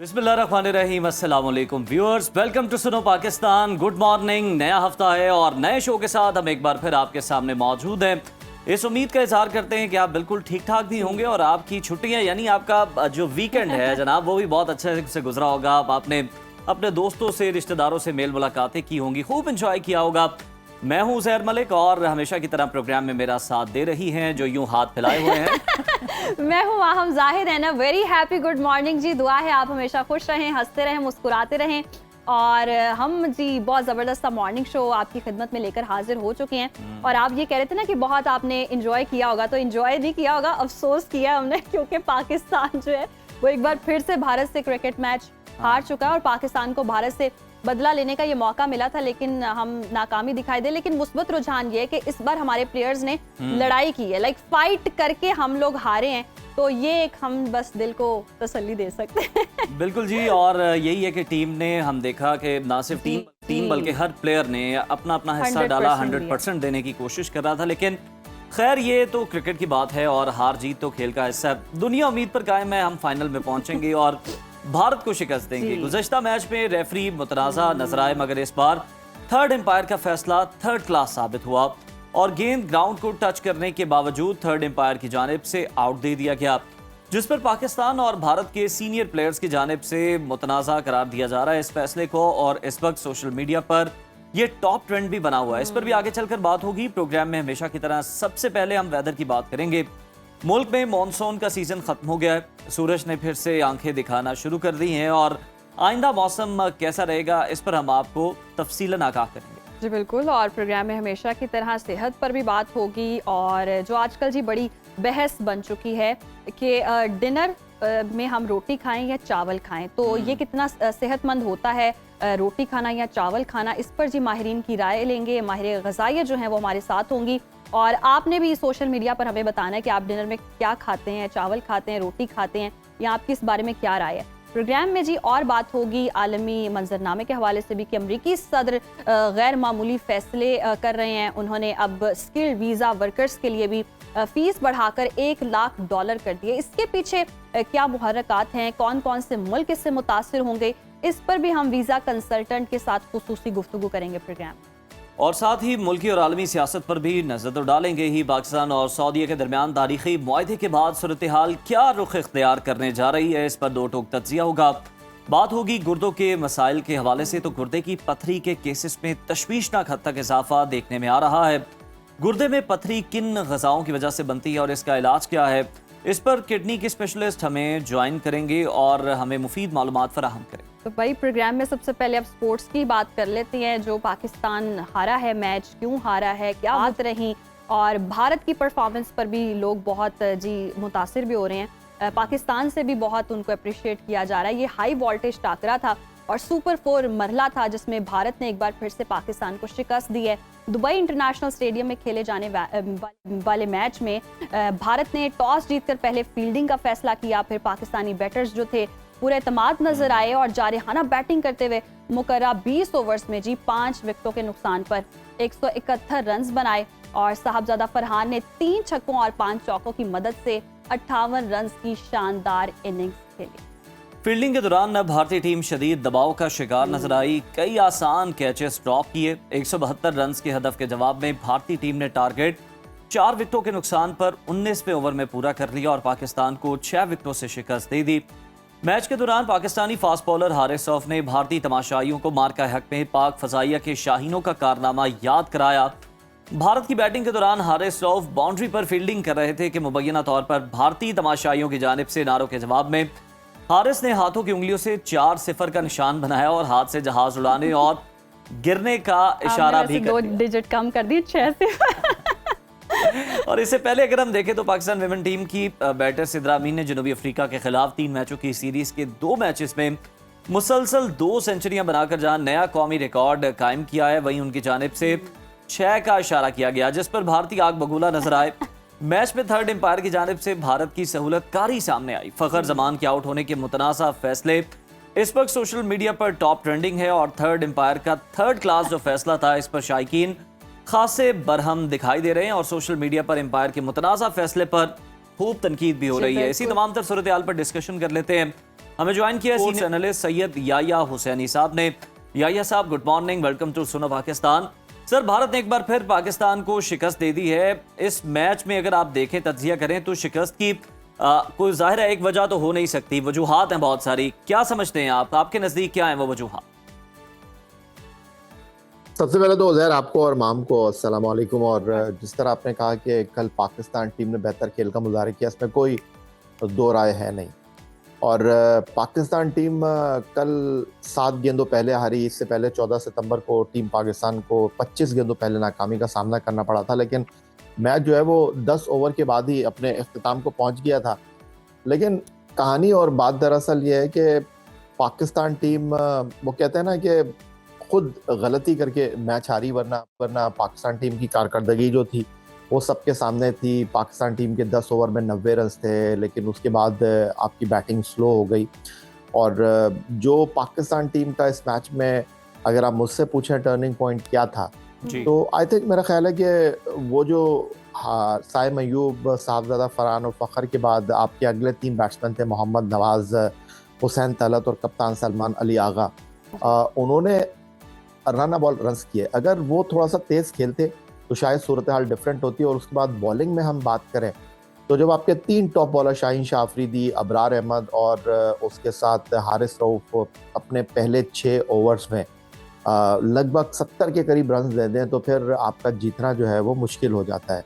बिस्मिल्लाहिर्रहमानिर्रहीम, अस्सलाम वालेकुम व्यूअर्स, वेलकम टू सुनो पाकिस्तान। Good morning. नया हफ्ता है और नए शो के साथ हम एक बार फिर आपके सामने मौजूद हैं। इस उम्मीद का इजहार करते हैं कि आप बिल्कुल ठीक ठाक भी होंगे और आपकी छुट्टियां यानी आपका जो वीकेंड है जनाब वो भी बहुत अच्छे से गुजरा होगा। आपने अपने दोस्तों से रिश्तेदारों से मेल मुलाकातें की होंगी, खूब इंजॉय किया होगा। मैं हूं ज़हर मलिक और हमेशा की तरह प्रोग्राम में मेरा साथ दे रही हैं जो यूं हाथ फैलाए हुए हैं मैं हूँ वाहम जाहिद है ना। वेरी हैप्पी गुड मॉर्निंग जी। दुआ है आप हमेशा खुश रहें, हंसते रहें, मुस्कुराते रहें। और हम जी बहुत ज़बरदस्त सा मॉर्निंग शो आपकी खिदमत में लेकर हाजिर हो चुके हैं। और आप ये कह रहे थे ना कि बहुत आपने इंजॉय किया होगा, तो इंजॉय नहीं किया होगा, अफसोस किया हमने, क्योंकि पाकिस्तान जो है वो एक बार फिर से भारत से क्रिकेट मैच हार चुका है और पाकिस्तान को भारत से बदला लेने का ये मौका मिला था, लेकिन हम नाकामी दिखाई दे। लेकिन मुस्बत रुझान ये है कि इस बार हमारे प्लेयर्स ने लड़ाई की है, लाइक फाइट करके हम लोग हारे हैं। तो ये एक हम बस दिल को तसल्ली दे सकते हैं। बिल्कुल जी। और यही है कि टीम ने, हम देखा कि ना सिर्फ टीम बल्कि हर प्लेयर ने अपना अपना हिस्सा डाला, 100% देने की कोशिश कर रहा था। लेकिन खैर ये तो क्रिकेट की बात है और हार जीत तो खेल का हिस्सा है। दुनिया उम्मीद पर कायम है, हम फाइनल में पहुंचेंगे और भारत को शिकस्त देंगे। गुज़श्ता मैच में रेफरी मुतनाज़ा नजर आए, मगर इस बार थर्ड एम्पायर का फैसला थर्ड क्लास साबित हुआ और गेंद ग्राउंड को टच करने के बावजूद थर्ड एम्पायर की जानिब से आउट दे दिया गया, जिस पर पाकिस्तान और भारत के सीनियर प्लेयर्स की जानिब से मुतनाज़ा करार दिया जा रहा है इस फैसले को। और इस वक्त सोशल मीडिया पर यह टॉप ट्रेंड भी बना हुआ है। इस पर भी आगे चलकर बात होगी। प्रोग्राम में हमेशा की तरह सबसे पहले हम वेदर की बात करेंगे। मुल्क में मॉनसून का सीजन खत्म हो गया है, सूरज ने फिर से आंखें दिखाना शुरू कर दी हैं और आइंदा मौसम कैसा रहेगा इस पर हम आपको तफसीलन आगाह करेंगे। जी बिल्कुल। और प्रोग्राम में हमेशा की तरह सेहत पर भी बात होगी और जो आजकल जी बड़ी बहस बन चुकी है कि डिनर में हम रोटी खाएं या चावल खाएं, तो ये कितना सेहतमंद होता है रोटी खाना या चावल खाना। इस पर जी माहिरीन की राय लेंगे। माहिर ग़िज़ाइया जो हैं वो हमारे साथ होंगी और आपने भी सोशल मीडिया पर हमें बताना है कि आप डिनर में क्या खाते हैं, चावल खाते हैं, रोटी खाते हैं, या आपकी इस बारे में क्या राय है। प्रोग्राम में जी और बात होगी आलमी मंजरनामे के हवाले से भी कि अमरीकी सदर गैर मामूली फैसले कर रहे हैं। उन्होंने अब स्किल्ड वीज़ा वर्कर्स के लिए भी फीस बढ़ाकर $1 लाख कर दिए। इसके पीछे क्या मुहर्रकात हैं, कौन कौन से मुल्क इससे मुतासिर होंगे, इस पर भी हम वीज़ा कंसल्टेंट के साथ खुसूसी गुफ्तगू करेंगे प्रोग्राम। और साथ ही मुल्की और आलमी सियासत पर भी नजर तो डालेंगे ही। पाकिस्तान और सऊदीया के दरमियान तारीखी मुआहदे के बाद सूरत हाल क्या रुख इख्तियार करने जा रही है, इस पर दो टोक तज्जिया होगा। बात होगी गुर्दों के मसाइल के हवाले से, तो गुर्दे की पथरी के केसेस में तशवीशनाक हद तक इजाफा देखने में आ रहा है। गुर्दे में पथरी किन ग़िज़ाओं की वजह से बनती है और इसका इलाज क्या है, इस पर किडनी के स्पेशलिस्ट हमें ज्वाइन करेंगे और हमें मुफीद मालूमात फराहम करेंगे। तो भाई प्रोग्राम में सबसे पहले अब स्पोर्ट्स की बात कर लेते हैं। जो पाकिस्तान हारा है मैच, क्यों हारा है, क्या बात रही, और भारत की परफॉर्मेंस पर भी लोग बहुत जी मुतासिर भी हो रहे हैं। पाकिस्तान से भी बहुत उनको अप्रिशिएट किया जा रहा है। ये हाई वोल्टेज टाकरा था और सुपर 4 मरहला था जिसमें भारत ने एक बार फिर से पाकिस्तान को शिकस्त दी है। दुबई इंटरनेशनल स्टेडियम में खेले जाने वाले मैच में भारत ने टॉस जीतकर पहले फील्डिंग का फैसला किया। फिर पाकिस्तानी बैटर्स जो थे पूरे एतमाद नजर आए और जारहाना बैटिंग करते हुए मुकर्रा 20 ओवर्स में जी 5 विकेटों के नुकसान पर 171 रन बनाए और साहबजादा फरहान ने 3 छक्कों और 5 चौकों की मदद से 58 रन की शानदार इनिंग्स खेली। फील्डिंग के दौरान भारतीय टीम शदीद दबाव का शिकार नजर आई। कई आसान कैचेस ड्रॉप किए। 172 रन के हदफ के जवाब में भारतीय टीम ने टारगेट 4 विकेटों के नुकसान पर 19वें ओवर में पूरा कर लिया और पाकिस्तान को 6 विकेटों से शिकस्त दे दी। मैच के दौरान पाकिस्तानी फास्ट बॉलर हारिस रऊफ ने भारतीय तमाशाइयों को मार्का हक में पाक फजाइया के शाहीनों का कारनामा याद कराया। भारत की बैटिंग के दौरान हारिस रऊफ बाउंड्री पर फील्डिंग कर रहे थे कि मुबैना तौर पर भारतीय तमाशाइयों की जानिब से नारों के जवाब में हारिस ने हाथों की उंगलियों से 4-0 का निशान बनाया और हाथ से जहाज उड़ाने और गिरने का इशारा भी कर 2 डिजिट कम कर दी, 6 से। और इससे पहले अगर हम देखें तो पाकिस्तान विमेन टीम की बैटर सिद्रा अमीन ने जनूबी अफ्रीका के खिलाफ 3 मैचों की सीरीज के 2 मैचेस में मुसलसल 2 सेंचुरियां बनाकर जहां नया कौमी रिकॉर्ड कायम किया है, वहीं उनकी जानिब से 6 का इशारा किया गया, जिस पर भारतीय आग बगूला नजर आए। मैच में थर्ड एम्पायर की जानिब से भारत की सहूलत कारी सामने आई। फखर जमान के आउट होने के मुतनासा फैसले इस वक्त सोशल मीडिया पर टॉप ट्रेंडिंग है और थर्ड एम्पायर का थर्ड क्लास जो फैसला था, इस पर शायकीन खासे बरहम दिखाई दे रहे हैं और सोशल मीडिया पर एम्पायर के मुतनाज़ा फैसले पर खूब तनकीद भी हो रही है। इसी तमाम तर सूरत हाल पर डिस्कशन कर लेते हैं। हमें ज्वाइन किया सीनियर एनालिस्ट सैयद याया हुसैनी साहब ने। याया साहब, गुड मॉर्निंग, वेलकम टू सुनो पाकिस्तान। सर, भारत ने एक बार फिर पाकिस्तान को शिकस्त दे दी है। इस मैच में अगर आप देखें, तज्जिया करें तो शिकस्त की कोई जाहिर है एक वजह तो हो नहीं सकती, वजूहात हैं बहुत सारी। क्या समझते हैं आप, आपके नजदीक क्या है वो वजूहात? सबसे पहले तो उज़ैर आपको और माम को अस्सलाम वालेकुम। और जिस तरह आपने कहा कि कल पाकिस्तान टीम ने बेहतर खेल का मुजाहरा किया, इसमें कोई दो राय है नहीं। और पाकिस्तान टीम कल 7 गेंदों पहले हारी। इससे पहले 14 सितंबर को टीम पाकिस्तान को 25 गेंदों पहले नाकामी का सामना करना पड़ा था, लेकिन मैच जो है वो 10 ओवर के बाद ही अपने इख्तिताम को पहुंच गया था। लेकिन कहानी और बात दरअसल ये है कि पाकिस्तान टीम, वो कहते हैं ना कि खुद गलती करके मैच हारी, वरना पाकिस्तान टीम की कारकर्दगी जो थी वो सबके सामने थी। पाकिस्तान टीम के 10 ओवर में 90 रन थे, लेकिन उसके बाद आपकी बैटिंग स्लो हो गई। और जो पाकिस्तान टीम का इस मैच में, अगर आप मुझसे पूछें टर्निंग पॉइंट क्या था, तो आई थिंक मेरा ख्याल है कि वो जो साइम अयूब, साहबजादा फरहान और फ़खर के बाद आपके अगले 3 बैट्समैन थे, मोहम्मद नवाज, हुसैन तलत और कप्तान सलमान अली आगा। उन्होंने रन बॉल रन्स किए। अगर वो थोड़ा सा तेज़ खेलते तो शायद सूरत हाल डिफरेंट होती। और उसके बाद बॉलिंग में हम बात करें तो जब आपके 3 टॉप बॉलर शाहीन शाह अफरीदी, अबरार अहमद और उसके साथ हारिस रऊफ अपने पहले 6 ओवर्स में लगभग 70 के करीब रन दे दें, तो फिर आपका जीतना जो है वो मुश्किल हो जाता है।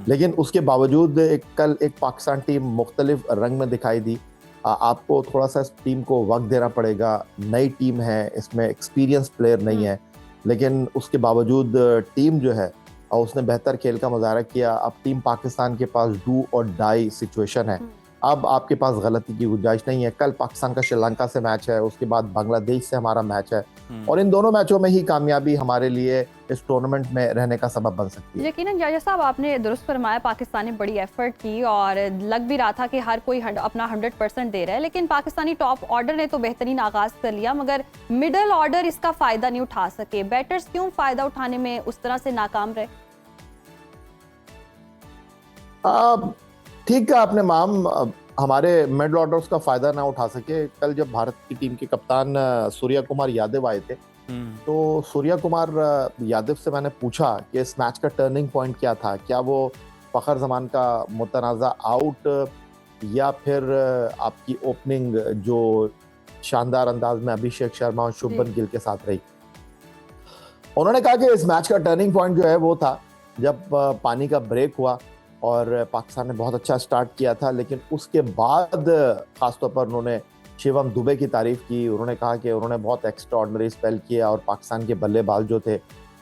लेकिन उसके बावजूद कल एक पाकिस्तान टीम मुख्तलिफ रंग में दिखाई दी। आपको थोड़ा सा इस टीम को वक्त देना पड़ेगा। नई टीम है, इसमें एक्सपीरियंस प्लेयर नहीं है, लेकिन उसके बावजूद टीम जो है और उसने बेहतर खेल का मुजाहरा किया। अब टीम पाकिस्तान के पास डू और डाई सिचुएशन है। अब आपके पास गलती की गुंजाइश नहीं है। कल पाकिस्तान का श्रीलंका से मैच है, उसके बाद बांग्लादेश से हमारा मैच है, और इन दोनों मैचों में ही कामयाबी हमारे लिए इस टूर्नामेंट में रहने का सबब बन सकती है। यकीनन याया साहब, आपने दुरुस्त फरमाया, पाकिस्तान ने बड़ी एफर्ट की और लग भी रहा था कि हर कोई अपना 100% दे रहा है। लेकिन पाकिस्तानी टॉप ऑर्डर ने तो बेहतरीन आगाज कर लिया, मगर मिडल ऑर्डर इसका फायदा नहीं उठा सके। बैटर्स क्यों फायदा उठाने में उस तरह से नाकाम रहे? ठीक है आपने माम, हमारे मिडल ऑर्डर उसका फायदा ना उठा सके। कल जब भारत की टीम के कप्तान सूर्या कुमार यादव आए थे, तो सूर्या कुमार यादव से मैंने पूछा कि इस मैच का टर्निंग पॉइंट क्या था। क्या वो फखर जमान का मुतनाज़ा आउट, या फिर आपकी ओपनिंग जो शानदार अंदाज में अभिषेक शर्मा और शुभमन गिल के साथ रही। उन्होंने कहा कि इस मैच का टर्निंग पॉइंट जो है वो था जब पानी का ब्रेक हुआ और पाकिस्तान ने बहुत अच्छा स्टार्ट किया था, लेकिन उसके बाद खासतौर पर उन्होंने शिवम दुबे की तारीफ की। उन्होंने कहा कि उन्होंने बहुत एक्स्ट्राऑर्डिनरी स्पेल किया और पाकिस्तान के बल्लेबाज जो थे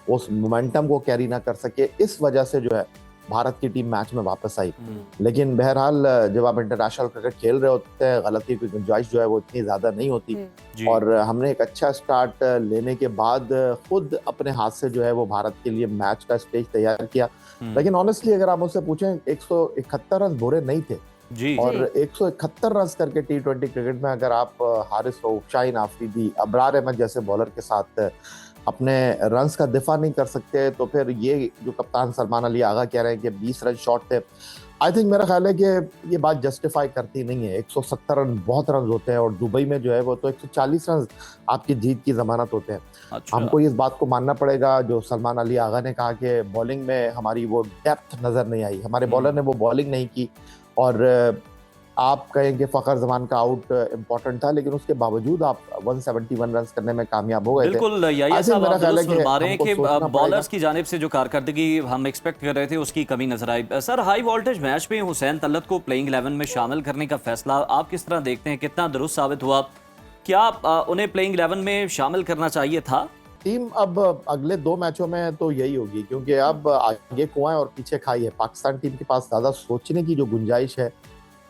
उस मोमेंटम को कैरी ना कर सके। इस वजह से जो है भारत की टीम मैच में वापस आई। लेकिन बहरहाल जब आप इंटरनेशनल क्रिकेट खेल रहे होते हैं, गलती की गुंजाइश जो है वो इतनी ज़्यादा नहीं होती। और हमने एक अच्छा स्टार्ट लेने के बाद खुद अपने हाथ से जो है वो भारत के लिए मैच का स्टेज तैयार किया। लेकिन ऑनेस्टली अगर आप मुझसे पूछें, 171 रन बुरे नहीं थे जी। और 171 रन करके T20 क्रिकेट में अगर आप हारिस रऊफ, शाहीन अफरीदी, अबरार अहमद जैसे बॉलर के साथ अपने रन्स का दिफा नहीं कर सकते, तो फिर ये जो कप्तान सलमान अली आगा कह रहे हैं कि 20 रन शॉर्ट थे, आई थिंक मेरा ख्याल है कि ये बात जस्टिफाई करती नहीं है। 170 रन बहुत रन होते हैं, और दुबई में जो है वो तो 140 रन आपकी जीत की जमानत होते हैं। अच्छा। हमको इस बात को मानना पड़ेगा जो सलमान अली आगा ने कहा कि बॉलिंग में हमारी वो डेप्थ नजर नहीं आई, हमारे बॉलर ने वो बॉलिंग नहीं की। और आप कहें कि फखर जमान का आउट इंपॉर्टेंट था, लेकिन उसके बावजूद आप 171 रन करने में कामयाब हो गए थे। बिल्कुल याया साहब, आप दुरुस्त फरमा रहे हैं कि बॉलर्स की जानिब से जो कारकर्दगी हम एक्सपेक्ट कर रहे थे उसकी कमी नजर आई। सर, हाई वोल्टेज मैच में हुसैन तलत को प्लेइंग 11 में शामिल करने का फैसला आप किस तरह देखते हैं, कितना दुरुस्त साबित हुआ? क्या उन्हें प्लेइंग 11 में शामिल करना चाहिए था? टीम अब अगले 2 मैचों में तो यही होगी, क्योंकि अब आगे कुआं और पीछे खाई है। पाकिस्तान टीम के पास ज्यादा सोचने की जो गुंजाइश है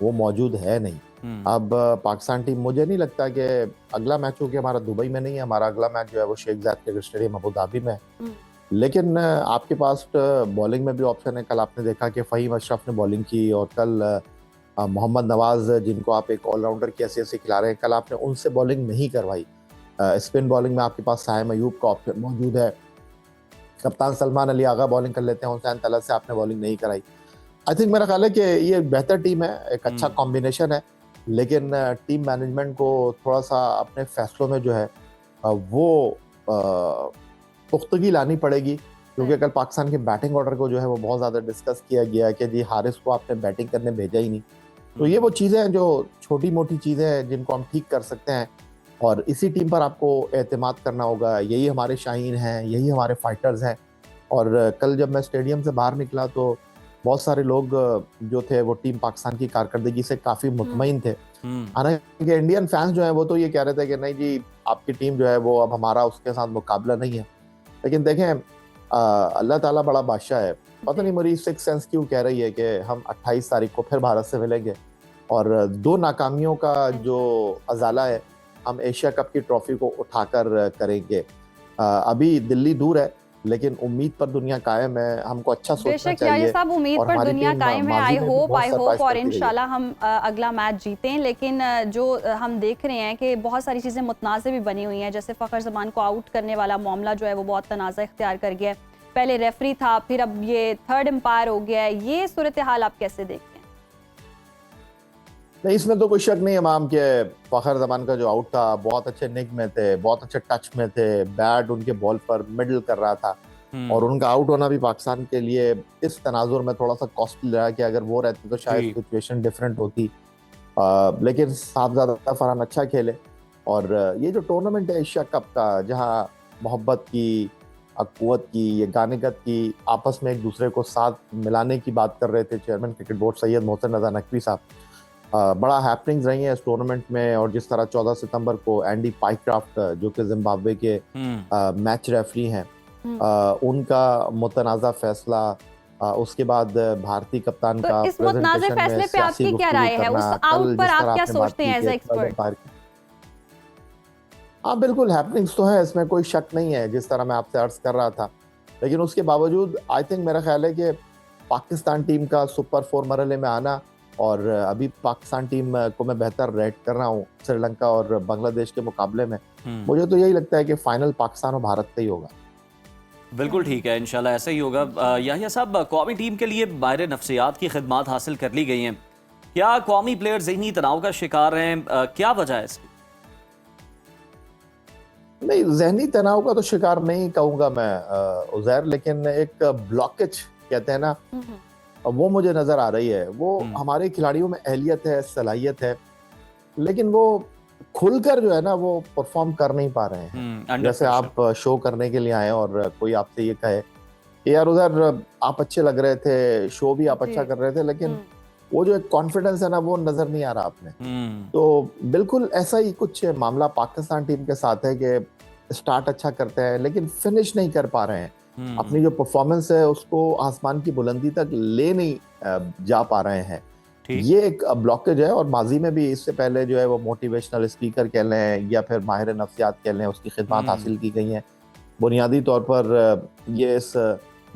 वो मौजूद है नहीं। अब पाकिस्तान टीम, मुझे नहीं लगता कि अगला मैच हो कि हमारा दुबई में नहीं है, हमारा अगला मैच जो है वो Sheikh Zayed cricket stadium Abu Dhabi में है। लेकिन आपके पास बॉलिंग में भी ऑप्शन है। कल आपने देखा कि फ़हीम अशरफ ने बॉलिंग की, और कल मोहम्मद नवाज, जिनको आप एक ऑलराउंडर की हैसियत से खिला रहे हैं, कल आपने उनसे बॉलिंग नहीं करवाई। स्पिन बॉलिंग में आपके पास साइम अयूब का ऑप्शन मौजूद है। कप्तान सलमान अली आगा बॉलिंग कर लेते हैं, हुसैन तलत से आपने बॉलिंग नहीं कराई। आई थिंक मेरा ख्याल है कि ये एक बेहतर टीम है, एक अच्छा कॉम्बिनेशन है। लेकिन टीम मैनेजमेंट को थोड़ा सा अपने फैसलों में जो है वो पुख्तगी लानी पड़ेगी, क्योंकि कल पाकिस्तान के बैटिंग ऑर्डर को जो है वो बहुत ज़्यादा डिस्कस किया गया कि जी हारिस को आपने बैटिंग करने भेजा ही नहीं। तो ये वो चीज़ें हैं जो छोटी मोटी चीज़ें हैं जिनको हम ठीक कर सकते हैं, और इसी टीम पर आपको एतमाद करना होगा। यही हमारे शाहीन हैं, यही हमारे फाइटर्स हैं। और कल जब मैं स्टेडियम से बाहर निकला तो बहुत सारे लोग जो थे वो टीम पाकिस्तान की कारकर्दगी से काफ़ी मुतमईन थे। हालांकि इंडियन फैंस जो हैं वो तो ये कह रहे थे कि नहीं जी आपकी टीम जो है वो अब हमारा उसके साथ मुकाबला नहीं है। लेकिन देखें अल्लाह ताला बड़ा बादशाह है। पता नहीं मेरी सिक्स सेंस क्यों कह रही है कि हम 28 तारीख को फिर भारत से मिलेंगे, और 2 नाकामियों का जो अजाला है हम एशिया कप की ट्रॉफी को उठाकर करेंगे। अभी दिल्ली दूर है लेकिन उम्मीद पर दुनिया कायम है। हमको अच्छा सोचना चाहिए। साहब उम्मीद पर दुनिया कायम है। आई होप और इंशाल्लाह हम अगला मैच जीतें। लेकिन जो हम देख रहे हैं कि बहुत सारी चीज़ें मुतनाज़ भी बनी हुई हैं, जैसे फ़खर ज़मान को आउट करने वाला मामला जो है वो बहुत तनाज़ा इख्तियार कर गया है। पहले रेफरी था, फिर अब ये थर्ड एम्पायर हो गया है। ये सूरत हाल आप कैसे देखते हैं? नहीं, इसमें तो कोई शक नहीं इमाम के फ़खर ज़मान का जो आउट था बहुत अच्छे निक में थे, बहुत अच्छे टच में थे, बैट उनके बॉल पर मिडल कर रहा था, और उनका आउट होना भी पाकिस्तान के लिए इस तनाजुर में थोड़ा सा कॉस्टली रहा कि अगर वो रहते तो शायद सिचुएशन डिफरेंट होती। लेकिन साहबजादा फरहान अच्छा खेले, और ये जो टूर्नामेंट है एशिया कप का, जहाँ मोहब्बत की, अक़ुव्वत की, ये गानिगत की, आपस में एक दूसरे को साथ मिलाने की बात कर रहे थे chairman cricket board Syed Mohsin Raza Naqvi साहब, बड़ा हैपनिंग्स रही हैं इस टूर्नामेंट में। और जिस तरह 14 सितंबर को एंडी पाइक्राफ्ट जो कि जिम्बाब्वे के मैच रेफरी हैं, उनका मुतनाज़ा फैसला, उसके बाद भारतीय कप्तान का इस मुतनाज़े फैसले पे आपकी क्या राय है? उस आउट पर आप क्या सोचते हैं एज एक्सपर्ट? हाँ बिल्कुल हैपनिंग्स तो है, इसमें कोई शक नहीं है, जिस तरह मैं आपसे अर्ज कर रहा था। लेकिन उसके बावजूद आई थिंक मेरा ख्याल है कि पाकिस्तान टीम का सुपर 4 मरहले में आना, और अभी पाकिस्तान टीम को मैं बेहतर रेट कर रहा हूँ श्रीलंका और बांग्लादेश के मुकाबले में, मुझे तो यही लगता है कि फाइनल पाकिस्तान और भारत का ही होगा। बिल्कुल ठीक है, इंशाल्लाह ऐसा ही होगा। याहिया साहब, कौमी टीम के लिए माहिर नफ्सियात की खिदमात हासिल कर ली गई हैं। क्या कौमी प्लेयर ज़हनी तनाव का शिकार हैं? क्या वजह है इसकी? नहीं, जहनी तनाव का तो शिकार नहीं कहूँगा मैं उज़ैर, लेकिन एक ब्लॉकेज कहते हैं ना, वो मुझे नज़र आ रही है। वो हमारे खिलाड़ियों में अहलियत है, सलाहियत है, लेकिन वो खुलकर जो है ना वो परफॉर्म कर नहीं पा रहे हैं। जैसे आप शो करने के लिए आए और कोई आपसे ये कहे यार उधर आप अच्छे लग रहे थे, शो भी आप अच्छा कर रहे थे, लेकिन वो जो एक कॉन्फिडेंस है ना वो नजर नहीं आ रहा आपने। तो बिल्कुल ऐसा ही कुछ मामला पाकिस्तान टीम के साथ है कि स्टार्ट अच्छा करते हैं लेकिन फिनिश नहीं कर पा रहे हैं, अपनी जो परफॉर्मेंस है उसको आसमान की बुलंदी तक ले नहीं जा पा रहे हैं। ये एक ब्लॉकेज है, और माजी में भी इससे पहले जो है वो मोटिवेशनल स्पीकर कह लें या फिर माहिर नफ्सियात कह लें, उसकी खिदमत हासिल की गई हैं। बुनियादी तौर पर ये इस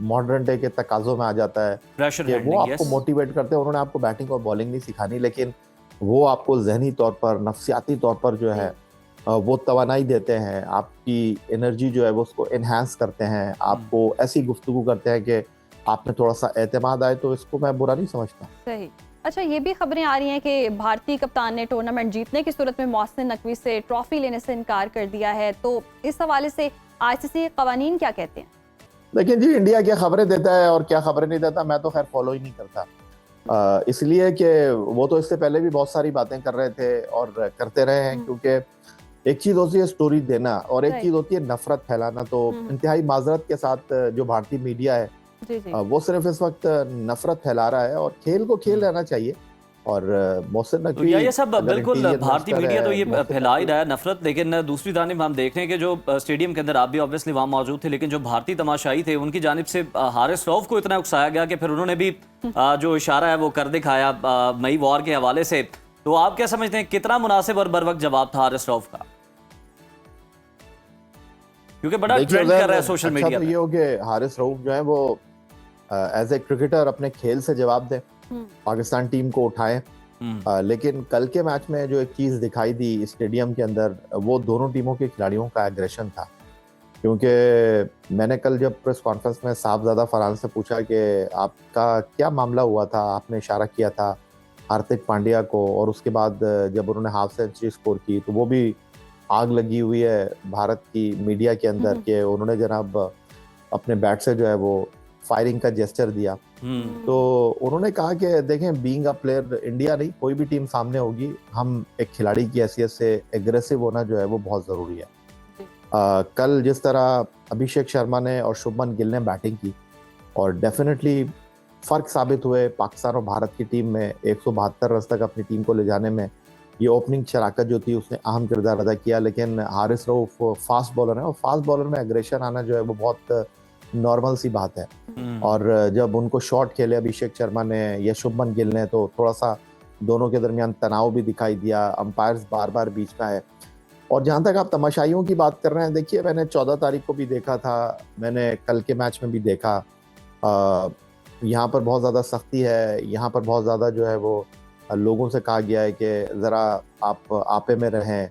मॉडर्न डे के तकाज़ों में आ जाता है कि वो आपको मोटिवेट करते हैं। उन्होंने आपको बैटिंग और बॉलिंग नहीं सिखानी, लेकिन वो आपको जहनी तौर पर, नफ्सियाती तौर पर जो है वो तवानाई देते हैं, आपकी एनर्जी जो है वो उसको इन्हांस करते हैं, आपको ऐसी गुफ्तगू करते हैं कि आप में थोड़ा सा एतमाद आए। तो इसको मैं बुरा नहीं समझता। सही। अच्छा, ये भी खबरें आ रही हैं कि भारतीय कप्तान ने टूर्नामेंट जीतने की सूरत में मोहसिन नकवी से ट्रॉफी लेने से इनकार कर दिया है, तो इस हवाले से आईसीसी कवानीन क्या कहते हैं? देखिए जी, इंडिया क्या खबरें देता है और क्या खबरें नहीं देता, मैं तो खैर फॉलो ही नहीं करता, इसलिए कि वो तो इससे पहले भी बहुत सारी बातें कर रहे थे और करते रहे हैं। क्योंकि एक चीज होती है स्टोरी देना और एक चीज होती है नफरत फैलाना। तो इंतहाई माजरत के साथ जो भारतीय मीडिया है वो सिर्फ इस वक्त नफरत फैला रहा है, और खेल को खेल रहना चाहिए। और मोहसिन नकवी, ये सब बिल्कुल भारतीय मीडिया तो ये फैला ही रहा है नफरत, लेकिन दूसरी जानिब हम देख रहे हैं कि जो स्टेडियम के अंदर आप भी ऑब्वियसली वहाँ मौजूद थे, लेकिन जो भारतीय तमाशाई थे उनकी जानिब से हारिस रऊफ को इतना उकसाया गया कि फिर उन्होंने भी जो इशारा है वो कर दिखाया मई वॉर के हवाले से। तो आप क्या समझते हैं कितना मुनासिब और बर वक्त जवाब था हारिस रऊफ का? क्योंकि बड़ा ट्रेंड कर रहा है सोशल मीडिया पे। ये हो कि हारिस रऊफ जो है वो एज ए क्रिकेटर अपने खेल से जवाब दे, पाकिस्तान टीम को उठाए। लेकिन कल के मैच में जो एक चीज़ दिखाई दी स्टेडियम के अंदर, वो दोनों टीमों के खिलाड़ियों का एग्रेशन था। क्योंकि मैंने कल जब प्रेस कॉन्फ्रेंस में साहबजादा फरहान से पूछा कि आपका क्या मामला हुआ था, आपने इशारा किया था हार्दिक पांड्या को, और उसके बाद जब उन्होंने हाफ सेंचुरी स्कोर की तो वो भी आग लगी हुई है भारत की मीडिया के अंदर कि उन्होंने जनाब अपने बैट से जो है वो फायरिंग का जेस्चर दिया। तो उन्होंने कहा कि देखें, बीइंग अ प्लेयर, इंडिया नहीं कोई भी टीम सामने होगी, हम एक खिलाड़ी की हैसियत से एग्रेसिव होना जो है वो बहुत ज़रूरी है। कल जिस तरह अभिषेक शर्मा ने और शुभमन गिल ने बैटिंग की और डेफिनेटली फ़र्क साबित हुए पाकिस्तान और भारत की टीम में 172 रन तक अपनी टीम को ले जाने में। ये ओपनिंग शराकत जो थी उसने अहम किरदार अदा किया, लेकिन हारिस रऊफ फास्ट बॉलर है और फास्ट बॉलर में एग्रेशन आना जो है वो बहुत नॉर्मल सी बात है। और जब उनको शॉट खेले अभिषेक शर्मा ने या शुभमन गिल ने तो थोड़ा सा दोनों के दरमियान तनाव भी दिखाई दिया, अंपायर्स बार बार बीच में आए। और जहाँ तक आप तमाशाइयों की बात कर रहे हैं, देखिए मैंने 14 तारीख को भी देखा था, मैंने कल के मैच में भी देखा, यहाँ पर बहुत ज़्यादा सख्ती है, यहाँ पर बहुत ज़्यादा जो है वो लोगों से कहा गया है कि ज़रा आप आपे में रहें,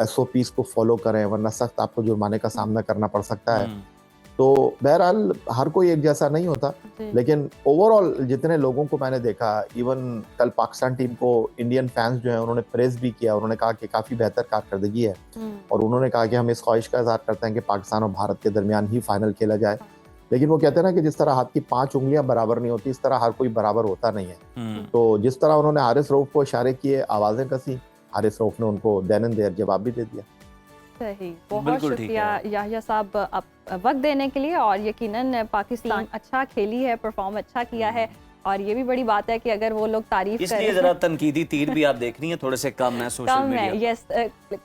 SOPs को फॉलो करें, वरना सख्त आपको जुर्माने का सामना करना पड़ सकता है। तो बहरहाल हर कोई एक जैसा नहीं होता, लेकिन ओवरऑल जितने लोगों को मैंने देखा, इवन कल पाकिस्तान टीम को इंडियन फैंस जो है उन्होंने प्रेज भी किया, उन्होंने कहा कि काफ़ी बेहतर कारकर्दगी है और उन्होंने कहा कि हम इस ख्वाहिश का इजहार करते हैं कि पाकिस्तान और भारत के दरमियान ही फाइनल खेला जाए। लेकिन वो कहते हैं ना कि जिस तरह हाथ की 5 उंगलियां बराबर नहीं होती, इस तरह हर कोई बराबर होता नहीं है। तो जिस तरह उन्होंने हारिस रऊफ को इशारे किए, आवाज़ें कसी, हारिस रऊफ ने उनको देन एंड देयर जवाब भी दे दिया। सही, बहुत शुक्रिया याहिया साहब वक्त देने के लिए। और यकीनन पाकिस्तान अच्छा खेली है, परफॉर्म अच्छा किया है और ये भी बड़ी बात है कि अगर वो लोग तारीफ इसलिए करें, जरा तनकीदी तीर भी आप देख रही हैं थोड़े से कम है सोशल मीडिया, यस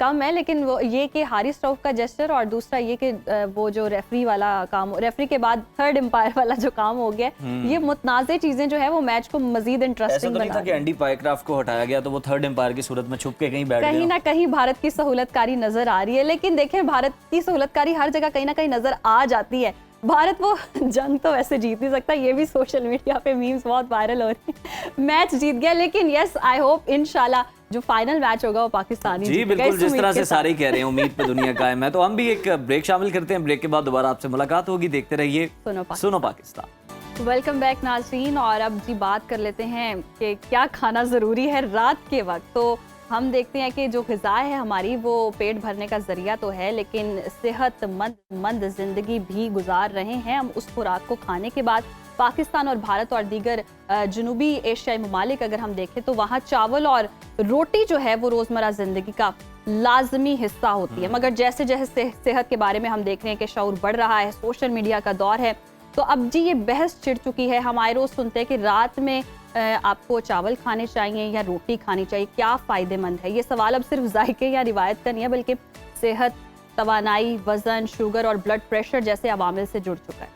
कम है, लेकिन वो ये कि हारिस रऊफ का जेस्चर और दूसरा ये कि वो जो रेफरी वाला काम, रेफरी के बाद थर्ड एम्पायर वाला जो काम हो गया, ये मुतनाज़े चीजें जो है वो मैच को मजीद इंटरेस्टिंग बना। ऐसा तो नहीं था कि एंडी पायक्राफ्ट को हटाया गया तो वो थर्ड एम्पायर की सूरत में छुप के कहीं बैठ गया। कहीं ना कहीं भारत की सहूलतकारी नजर आ रही है, लेकिन देखें भारत की सहूलतकारी हर जगह कहीं ना कहीं नजर आ जाती है। भारत वो जंग तो वैसे जीत नहीं सकता, ये भी सोशल मीडिया पे मीम्स बहुत वायरल हो रहे हैं। मैच जीत गया, लेकिन यस आई होप इंशाल्लाह जो फाइनल मैच होगा वो पाकिस्तानी जी बिल्कुल, जिस तरह से सारे कह रहे हैं उम्मीद पे दुनिया कायम है। तो हम भी एक ब्रेक शामिल करते हैं, ब्रेक के बाद दोबारा आपसे मुलाकात होगी। देखते रहिए सुनो पाकिस्तान। वेलकम बैक नाज़रीन। और अब जी बात कर लेते हैं कि क्या खाना ज़रूरी है रात के वक्त। तो हम देखते हैं कि जो ग़िज़ा है हमारी वो पेट भरने का ज़रिया तो है, लेकिन सेहतमंद ज़िंदगी भी गुजार रहे हैं हम उस खुराक को खाने के बाद। पाकिस्तान और भारत और दीगर जनूबी एशियाई ममालिक अगर हम देखें तो वहाँ चावल और रोटी जो है वो रोज़मर्रा ज़िंदगी का लाजमी हिस्सा होती है। मगर जैसे जैसे सेहत के बारे में हम देख रहे हैं कि शऊर बढ़ रहा है, सोशल मीडिया का दौर है, तो अब जी ये बहस छिड़ चुकी है। हम आए रोज़ सुनते हैं कि रात में आपको चावल खाने चाहिए या रोटी खानी चाहिए, क्या फ़ायदेमंद है। ये सवाल अब सिर्फ जायके या रिवायत का नहीं है, बल्कि सेहत, तवानाई, वज़न, शुगर और ब्लड प्रेशर जैसे अवामिल से जुड़ चुका है।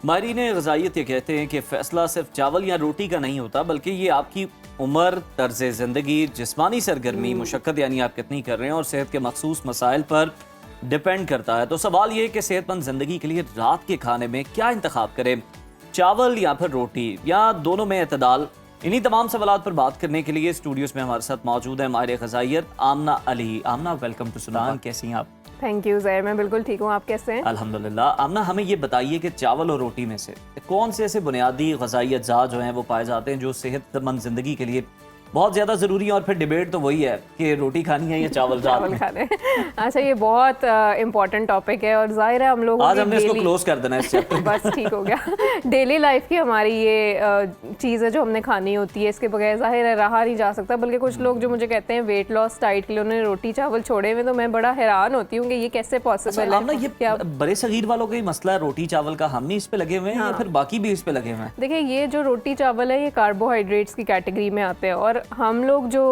माहिरीन ग़िज़ाइयत ये कहते हैं कि फ़ैसला सिर्फ चावल या रोटी का नहीं होता, बल्कि ये आपकी उम्र, तर्ज़ ज़िंदगी, जिस्मानी सरगर्मी, मुशक्क़त यानी आप कितनी कर रहे हैं और सेहत के मखसूस मसाइल पर डिपेंड करता है। तो सवाल ये है कि सेहतमंद ज़िंदगी के लिए रात के खाने में क्या इंतखाब करें, चावल या फिर रोटी या दोनों में एतदाल। इन्हीं तमाम सवालात पर बात करने के लिए स्टूडियोज़ में हमारे साथ मौजूद है माहिर ग़िज़ाइयत आमना अली। आमना, वेलकम टू सुनान, कैसी हैं आप? थैंक यू ज़ैर, मैं बिल्कुल ठीक हूँ, आप कैसे हैं? अल्हम्दुलिल्लाह। आमना, हमें ये बताइए कि चावल और रोटी में से कौन से ऐसे बुनियादी ग़िज़ाई अज्जा जो हैं वो पाए जाते हैं जो सेहतमंद ज़िंदगी के लिए बहुत ज़्यादा ज़रूरी है? और फिर डिबेट तो वही है कि रोटी खानी है या चावल खाने। अच्छा, ये बहुत इम्पोर्टेंट टॉपिक है और जाहिर है हम लोग आज हमने इसको क्लोज कर देना है इस चैप्टर। बस ठीक हो गया। डेली लाइफ की हमारी ये चीज़ है जो हमने खानी होती है, इसके बगैर जाहिर है रहा नहीं जा सकता। बल्कि कुछ लोग जो मुझे कहते हैं वेट लॉस डाइट के लिए उन्होंने रोटी चावल छोड़े हुए, तो मैं बड़ा हैरान होती हूँ कि ये कैसे पॉसिबल है। ये क्या बड़े सगीर वालों का ही मसला है रोटी चावल का, हम नहीं इस पे लगे हुए हैं या फिर बाकी भी इस पे लगे हुए हैं? देखिए, ये जो रोटी चावल है ये कार्बोहाइड्रेट्स की कैटेगरी में आते हैं और हम लोग जो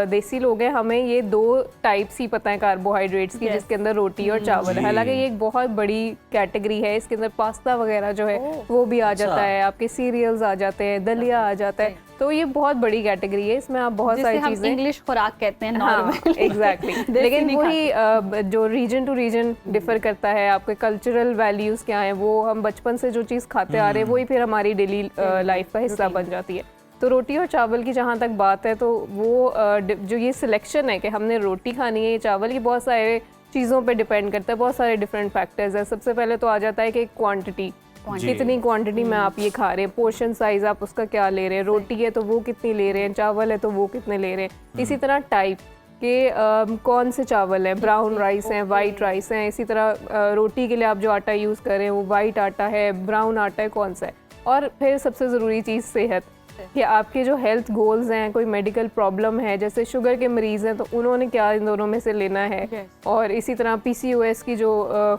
देसी लोग हैं हमें ये 2 टाइप्स ही पता है कार्बोहाइड्रेट्स की, जिसके अंदर रोटी और चावल है। हालांकि ये एक बहुत बड़ी कैटेगरी है, इसके अंदर पास्ता वगैरह जो है वो भी आ जाता है, आपके सीरियल्स आ जाते हैं, दलिया आ जाता है, तो ये बहुत बड़ी कैटेगरी है। इसमें आप बहुत सारी चीजें, इंग्लिश खुराक कहते हैं नॉर्मल, एग्जैक्टली। लेकिन वही जो रीजन टू रीजन डिफर करता है, आपके कल्चरल वैल्यूज क्या है, वो हम बचपन से जो चीज़ खाते आ रहे हैं वही फिर हमारी डेली लाइफ का हिस्सा बन जाती है। तो रोटी और चावल की जहाँ तक बात है, तो वो जो ये सिलेक्शन है कि हमने रोटी खानी है या चावल, ये बहुत सारे चीज़ों पे डिपेंड करता है, बहुत सारे डिफरेंट फैक्टर्स हैं। सबसे पहले तो आ जाता है कि क्वांटिटी, कितनी क्वांटिटी में आप ये खा रहे हैं, पोर्शन साइज आप उसका क्या ले रहे हैं, रोटी है तो वो कितनी ले रहे हैं, चावल है तो वो कितने ले रहे हैं। इसी तरह टाइप के कौन से चावल हैं, ब्राउन राइस हैं, वाइट राइस हैं। इसी तरह रोटी के लिए आप जो आटा यूज़ कर रहे हैं वो वाइट आटा है, ब्राउन आटा है, कौन सा है। और फिर सबसे ज़रूरी चीज़ सेहत, कि आपके जो हेल्थ गोल्स हैं, कोई मेडिकल प्रॉब्लम है, जैसे शुगर के मरीज़ हैं तो उन्होंने क्या इन दोनों में से लेना है। और इसी तरह PCOS की जो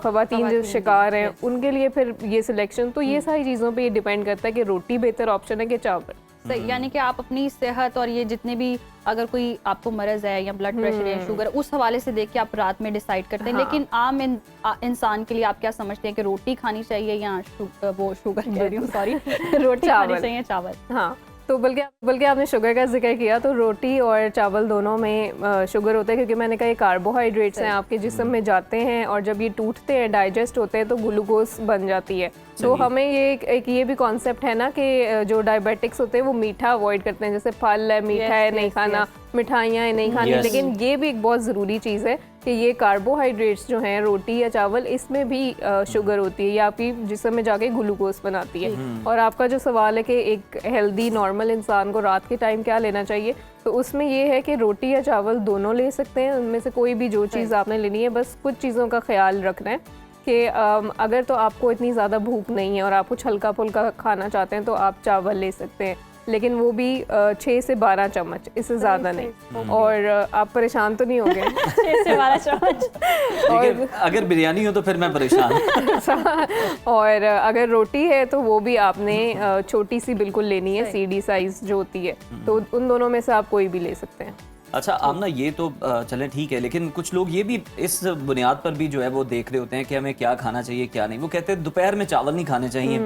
ख़वातीन जो शिकार हैं उनके लिए फिर ये सिलेक्शन, तो ये सारी चीज़ों पे ये डिपेंड करता है कि रोटी बेहतर ऑप्शन है कि चावल। सही, यानी कि आप अपनी सेहत और ये जितने भी अगर कोई आपको मरज़ है या ब्लड प्रेशर या शुगर, उस हवाले से देख के आप रात में डिसाइड करते हैं। लेकिन आम इंसान के लिए आप क्या समझते हैं कि रोटी खानी चाहिए या वो शुगर कह रही हूँ, सॉरी, रोटी खानी चाहिए चावल? हाँ, तो बल्कि आपने शुगर का जिक्र किया, तो रोटी और चावल दोनों में शुगर होता है, क्योंकि मैंने कहा ये कार्बोहाइड्रेट्स हैं, आपके जिस्म में जाते हैं और जब ये टूटते हैं, डाइजेस्ट होते हैं तो ग्लूकोज बन जाती है। तो हमें ये एक ये भी कॉन्सेप्ट है ना कि जो डायबिटिक्स होते हैं वो मीठा अवॉइड करते हैं, जैसे फल है मीठा है नहीं खाना, मिठाइयाँ है नहीं खानी। लेकिन ये भी एक बहुत ज़रूरी चीज़ है कि ये कार्बोहाइड्रेट्स जो हैं, रोटी या चावल, इसमें भी शुगर होती है, ये आपकी जिस्म में जाके ग्लूकोज बनाती है। और आपका जो सवाल है कि एक हेल्दी नॉर्मल इंसान को रात के टाइम क्या लेना चाहिए, तो उसमें ये है कि रोटी या चावल दोनों ले सकते हैं, उनमें से कोई भी जो चीज़ आपने लेनी है। बस कुछ चीज़ों का ख्याल रखना है कि अगर तो आपको इतनी ज़्यादा भूख नहीं है और आप कुछ हल्का फुल्का खाना चाहते हैं तो आप चावल ले सकते हैं, लेकिन वो भी 6 से 12 चम्मच, इससे ज़्यादा नहीं। और आप परेशान तो नहीं हो गए? 6 से 12 चम्मच। और अगर बिरयानी हो तो फिर मैं परेशान। और अगर रोटी है तो वो भी आपने छोटी सी बिल्कुल लेनी है, CD साइज जो होती है, तो उन दोनों में से आप कोई भी ले सकते हैं। अच्छा आमना, ये तो चलें ठीक है, लेकिन कुछ लोग ये भी इस बुनियाद पर भी जो है वो देख रहे होते हैं कि हमें क्या खाना चाहिए क्या नहीं। वो कहते हैं दोपहर में चावल नहीं खाने चाहिए,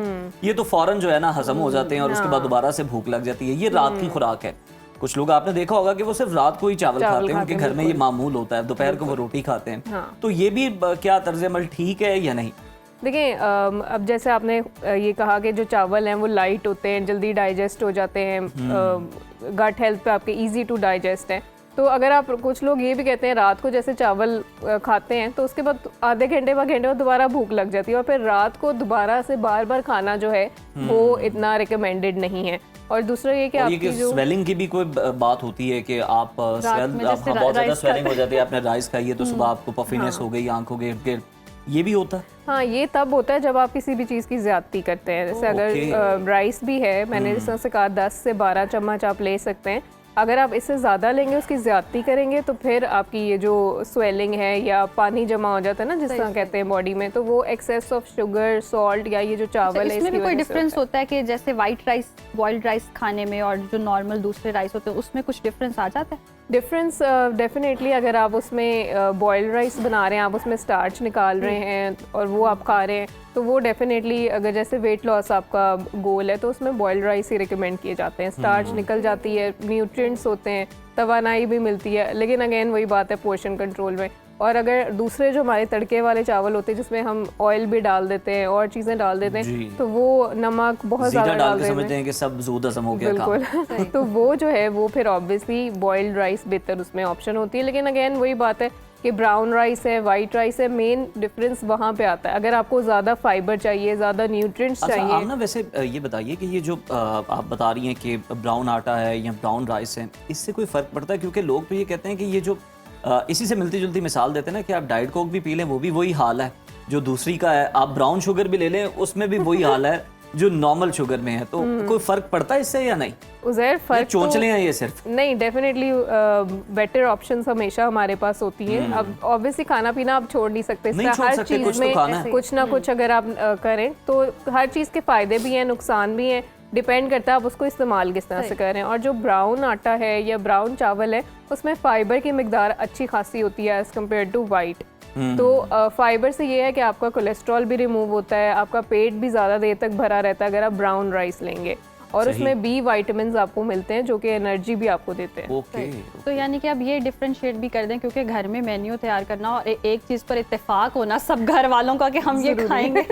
ये तो फौरन जो है ना हजम हो जाते हैं और उसके बाद दोबारा से भूख लग जाती है, ये रात की खुराक है। कुछ लोग आपने देखा होगा कि वो सिर्फ रात को ही चावल खाते हैं, उनके घर में ये मामूल होता है, दोपहर को वो रोटी खाते हैं। तो ये भी क्या तर्ज अमल ठीक है या नहीं? देखिए, अब जैसे आपने ये कहा कि जो चावल हैं वो लाइट होते हैं, जल्दी डाइजेस्ट हो जाते हैं, गट हेल्थ पे आपके इजी टू डाइजेस्ट है। तो अगर आप, कुछ लोग ये भी कहते हैं रात को जैसे चावल खाते हैं तो उसके बाद आधे घंटे बाद दोबारा भूख लग जाती है, और फिर रात को दोबारा से बार बार खाना जो है वो इतना रिकमेंडेड नहीं है। और दूसरा ये कि आपकी जो स्वेलिंग की भी कोई बात होती है कि आप बहुत ज़्यादा स्वेलिंग हो जाती है, आपने राइस खाई है तो सुबह आपको पफिनेस हो गई, आंखों के इर्द-गिर्द, ये भी होता है? हाँ, ये तब होता है जब आप किसी भी चीज़ की ज़्यादती करते हैं। जैसे अगर राइस भी है, मैंने जिस तरह से कहा 10 से 12 चम्मच आप ले सकते हैं। अगर आप इससे ज़्यादा लेंगे, उसकी ज़्यादती करेंगे, तो फिर आपकी ये जो स्वेलिंग है या पानी जमा हो जाता है ना जिस तरह कहते हैं बॉडी में, तो वो एक्सेस ऑफ शुगर, सॉल्ट या ये जो चावल है, इसमें भी कोई डिफरेंस होता है कि जैसे वाइट राइस, बॉइल्ड राइस खाने में और जो नॉर्मल दूसरे राइस होते हैं उसमें कुछ डिफरेंस आ जाता है? डिफरेंस डेफिनेटली, अगर आप उसमें बॉइल्ड राइस बना रहे हैं, आप उसमें स्टार्च निकाल रहे हैं और वो आप खा रहे हैं, तो वो डेफिनेटली, अगर जैसे वेट लॉस आपका गोल है तो उसमें बॉइल्ड राइस ही रिकमेंड किए जाते हैं। स्टार्च निकल जाती है, न्यूट्रिएंट्स होते हैं, तवानाई भी मिलती है, लेकिन अगेन वही बात है पोर्शन कंट्रोल में। और अगर दूसरे जो हमारे तड़के वाले चावल होते हैं जिसमें हम ऑयल भी डाल देते हैं और चीज़ें डाल देते हैं, तो वो नमक बहुत ज़्यादा डाल देते समझते हैं कि सब ज़ूद हज़म हो गया, बिल्कुल। तो वो जो है वो फिर ऑब्वियसली बॉइल्ड राइस बेहतर उसमें ऑप्शन होती है। लेकिन अगेन वही बात है कि ब्राउन राइस है, वाइट राइस है, मेन डिफरेंस वहाँ पे आता है। अगर आपको ज़्यादा फाइबर चाहिए, ज़्यादा न्यूट्रिएंट्स चाहिए। आप ना वैसे ये बताइए कि ये जो आप बता रही हैं कि ब्राउन आटा है या ब्राउन राइस है, इससे कोई फ़र्क पड़ता है? क्योंकि लोग तो ये कहते हैं कि ये जो इसी से मिलती जुलती मिसाल देते हैं ना कि आप डाइट कोक भी पी लें वो भी वही हाल है जो दूसरी का है, आप ब्राउन शुगर भी ले लें उसमें भी वही हाल है जो नॉर्मल शुगर में है। तो कोई फर्क पड़ता है इससे या नहीं? उज़ैर, फर्क चोंचले हैं ये सिर्फ? नहीं, डेफिनेटली बेटर ऑप्शंस हमेशा हमारे पास होती हैं। अब ऑब्वियसली खाना पीना आप छोड़ नहीं सकते, हर चीज़ में कुछ ना कुछ अगर आप करें तो हर चीज़ के फ़ायदे भी हैं, नुकसान भी हैं, डिपेंड करता है आप उसको इस्तेमाल किस तरह से कर रहे हैं। और जो ब्राउन आटा है या ब्राउन चावल है उसमें फ़ाइबर की मिकदार अच्छी खासी होती है एज़ कम्पेयर टू वाइट। तो फाइबर से ये है कि आपका कोलेस्ट्रॉल भी रिमूव होता है, आपका पेट भी ज़्यादा देर तक भरा रहता है अगर आप ब्राउन राइस लेंगे। और उसमें बी विटामिन्स आपको मिलते हैं जो कि एनर्जी भी आपको देते हैं। ओके तो यानी कि अब ये डिफरेंशिएट भी कर दें, क्योंकि घर में मेन्यू तैयार करना और एक चीज़ पर इत्तेफाक होना सब घर वालों का कि हम ये खाएंगे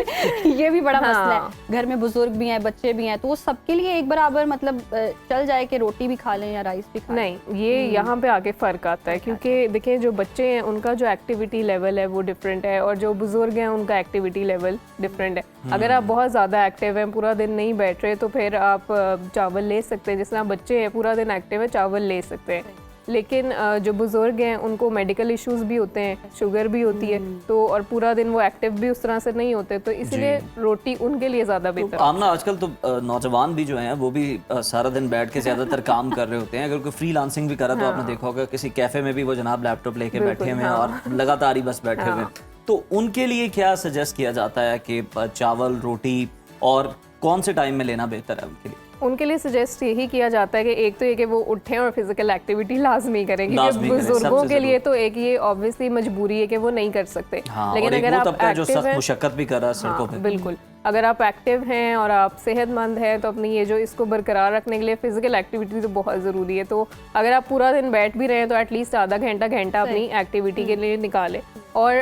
ये भी बड़ा मसला है। घर में बुजुर्ग भी हैं, बच्चे भी हैं, तो वो सबके लिए एक बराबर मतलब चल जाए कि रोटी भी खा लें या राइस भी खा लें? नहीं, ये यहाँ पे आके फ़र्क आता है, क्योंकि देखिए जो बच्चे हैं उनका जो एक्टिविटी लेवल है वो डिफरेंट है, और जो बुजुर्ग हैं उनका एक्टिविटी लेवल डिफरेंट है। अगर आप बहुत ज़्यादा एक्टिव हैं, पूरा दिन नहीं बैठ रहे, तो फिर आप चावल ले सकते हैं। जिस तरह बच्चे हैं पूरा दिन एक्टिव है, चावल ले सकते हैं। लेकिन जो बुजुर्ग हैं उनको मेडिकल इश्यूज भी होते हैं, शुगर भी होती है, तो और पूरा दिन वो एक्टिव भी उस तरह से नहीं होते, तो इसलिए रोटी उनके लिए ज़्यादा बेहतर है। आमना आजकल तो नौजवान भी जो हैं वो भी सारा दिन बैठ के ज़्यादातर काम कर रहे होते हैं। अगर कोई फ्रीलांसिंग भी करा तो आपने देखा होगा किसी कैफे में भी वो जनाब लैपटॉप लेके बैठे हुए हैं और लगातार ही बस बैठे हुए हैं। तो उनके लिए क्या सजेस्ट किया जाता है कि चावल, रोटी, और कौन से टाइम में लेना बेहतर है उनके लिए? उनके लिए सजेस्ट यही किया जाता है कि एक तो ये कि वो उठें और फिजिकल एक्टिविटी लाजमी करें, क्योंकि बुजुर्गों के लिए तो एक ये ऑब्वियसली मजबूरी है कि वो नहीं कर सकते। लेकिन अगर आप एक्टिव हैं, मुशक्कत भी कर रहा है सड़कों पे, बिल्कुल अगर आप एक्टिव हैं और आप सेहतमंद हैं तो अपनी ये जो इसको बरकरार रखने के लिए फिजिकल एक्टिविटी तो बहुत ज़रूरी है। तो अगर आप पूरा दिन बैठ भी रहे हैं तो एटलीस्ट आधा घंटा अपनी एक्टिविटी के लिए निकालें। और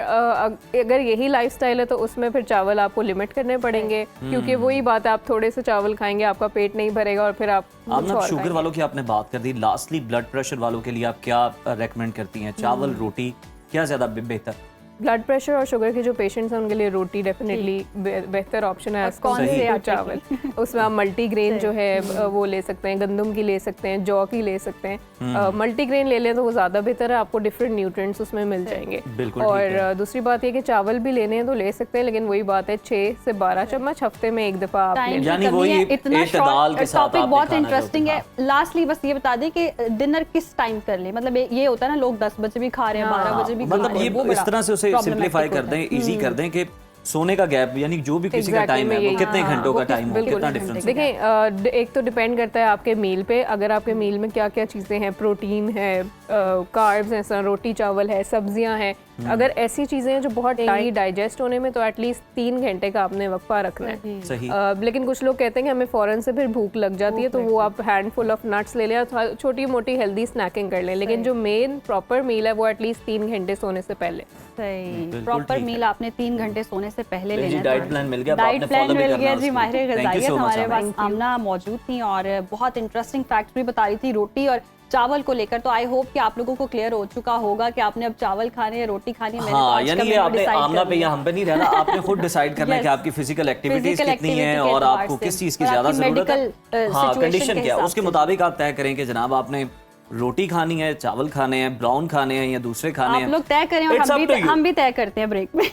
अगर यही लाइफस्टाइल है तो उसमें फिर चावल आपको लिमिट करने पड़ेंगे, क्योंकि वही बात है, आप थोड़े से चावल खाएंगे आपका पेट नहीं भरेगा और फिर आप शुगर वालों की आपने बात कर दी, लास्टली ब्लड प्रेशर वालों के लिए आप क्या रेकमेंड करती हैं? चावल, रोटी, क्या ज़्यादा बेहतर? ब्लड प्रेशर और शुगर के जो पेशेंट्स हैं उनके लिए रोटी डेफिनेटली बेहतर ऑप्शन है। कौन से चावल उसमें आप मल्टीग्रेन जो है वो ले सकते हैं, गंदम की ले सकते हैं, जौ की ले सकते हैं। मल्टीग्रेन ले लें तो वो ज़्यादा बेहतर है, आपको डिफरेंट न्यूट्रिएंट्स उसमें मिल जाएंगे। और दूसरी बात ये कि चावल भी लेने हैं तो ले सकते हैं, लेकिन वही बात है 6 से 12 चम्मच हफ्ते में एक दफ़ा आप लें। यानी वही इतना टॉपिक बहुत इंटरेस्टिंग है। लास्टली बस ये बता दें कि डिनर किस टाइम कर ले, मतलब ये होता है ना लोग 10 बजे भी खा रहे हैं, 12 बजे भी खा रहे हैं, मतलब ये इस तरह से उसे सिंपलीफाई कर दें, इजी कर दें कि सोने का गैप, यानी जो भी किसी का टाइम है वो कितने घंटों का टाइम हो, कितना डिफरेंस। देखिए एक तो डिपेंड करता है आपके मील पे, अगर आपके मील में क्या क्या चीज़ें हैं, प्रोटीन है, कार्ब्स हैं, रोटी चावल है, सब्जियां हैं, अगर ऐसी चीज़ें हैं जो बहुत टाइम डाइजेस्ट होने में, तो एटलीस्ट 3 घंटे का आपने वक्फा रखना है। सही। लेकिन कुछ लोग कहते हैं कि हमें फ़ौरन से फिर भूख लग जाती है, तो वो आप हैंडफुल ऑफ नट्स ले लें, छोटी मोटी हेल्दी स्नैकिंग कर लें, लेकिन जो मेन प्रॉपर मील है वो एटलीस्ट 3 घंटे सोने से पहले। सही, प्रॉपर मील आपने 3 घंटे सोने से पहले लेना है। डाइट प्लान मिल गया, डाइट प्लान मिल गया जी। माहिर ग़िज़ाइयत हमारे पास आमना मौजूद थी और बहुत इंटरेस्टिंग फैक्ट्स भी बता रही थी रोटी और चावल को लेकर। तो आई होप कि आप लोगों को क्लियर हो चुका होगा कि आपने अब चावल खाने या रोटी खानी है। हाँ, यानी ये आपने आमना पे या हम पे नहीं रहना, आपने खुद डिसाइड करना है कि आपकी फिजिकल एक्टिविटीज कितनी है और आपको किस चीज की ज्यादा जरूरत है, हाँ कंडीशन क्या है, उसके मुताबिक आप तय करें कि जनाब आपने रोटी खानी है, चावल खाने हैं, ब्राउन खाने हैं या दूसरे खाने हैं। आप लोग तय करें और हम भी तय करते हैं ब्रेक में।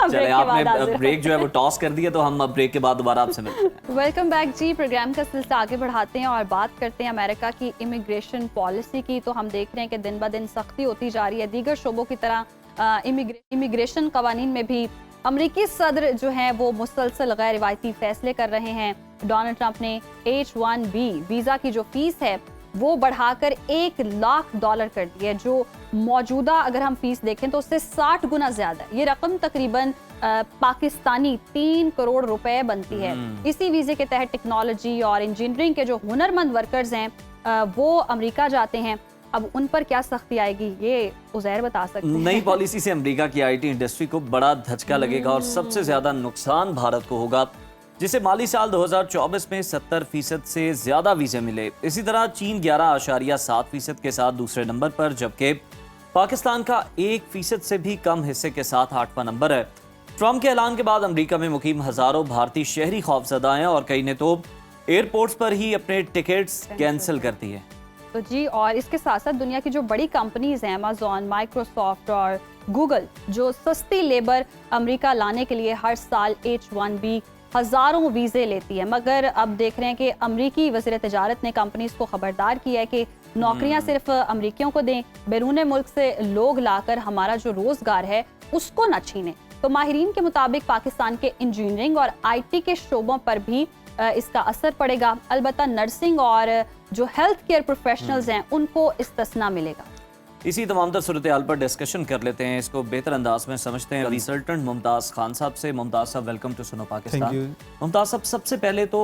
चले, आपने ब्रेक जो है वो टॉस कर दिया, तो हम अब ब्रेक के बाद दोबारा आपसे मिलते हैं। वेलकम बैक जी। प्रोग्राम का सिलसिला आगे बढ़ाते हैं और बात करते हैं अमेरिका की इमिग्रेशन पॉलिसी की। तो हम देख रहे हैं कि दिन ब दिन सख्ती होती जा रही है। दीगर शोबों की तरह इमिग्रेशन कवानीन में भी अमरीकी सदर जो है वो मुसलसल गैर रिवायती फैसले कर रहे हैं। डोनाल्ड ट्रंप ने H-1B वीज़ा की जो फीस है वो बढ़ाकर $1 लाख कर दी है, जो मौजूदा अगर हम फीस देखें तो उससे 60 गुना ज्यादा है। ये रकम तकरीबन पाकिस्तानी 3 करोड़ रुपए बनती है। इसी वीजे के तहत टेक्नोलॉजी और इंजीनियरिंग के जो हुनरमंद वर्कर्स हैं वो अमेरिका जाते हैं। अब उन पर क्या सख्ती आएगी ये उज़ैर बता सकते हैं। नई पॉलिसी से अमेरिका की IT इंडस्ट्री को बड़ा धचका लगेगा और सबसे ज्यादा नुकसान भारत को होगा, जिसे माली साल 2024 में 70% से ज्यादा वीजे मिले। इसी तरह चीन 11.7% के साथ दूसरे नंबर पर, जबकि पाकिस्तान का 1% से भी कम हिस्से के साथ 8वां नंबर है। ट्रंप के ऐलान के बाद अमेरिका में मुकीम हजारों भारतीय शहरी खौफजदा हैं और कई ने तो एयरपोर्ट्स पर ही अपने टिकट्स कैंसिल कर दिए। तो जी, और इसके साथ साथ दुनिया की जो बड़ी कंपनीज हैं, अमेज़न, माइक्रोसॉफ्ट और गूगल, जो सस्ती लेबर अमेरिका लाने के लिए हर साल H-1B हजारों वीज़े लेती है, मगर अब देख रहे हैं कि अमरीकी वज़ीर तिजारत ने कंपनीज को खबरदार किया है कि नौकरियां सिर्फ अमरीकियों को दें, बैरून मुल्क से लोग लाकर हमारा जो रोजगार है उसको न छीनें। तो माहिरीन के मुताबिक पाकिस्तान के इंजीनियरिंग और IT के शोबों पर भी इसका असर पड़ेगा। अलबत्ता नर्सिंग और जो हेल्थ केयर प्रोफेशनल्स हैं उनको इस्तिस्ना मिलेगा। इसी तमाम तर सूरत हाल पर डिस्कशन कर लेते हैं, इसको बेहतर अंदाज में समझते हैं कंसल्टेंट मुमताज़ खान साहब से। मुमताज़ साहब, वेलकम टू सुनो पाकिस्तान। मुमताज़ साहब, सबसे पहले तो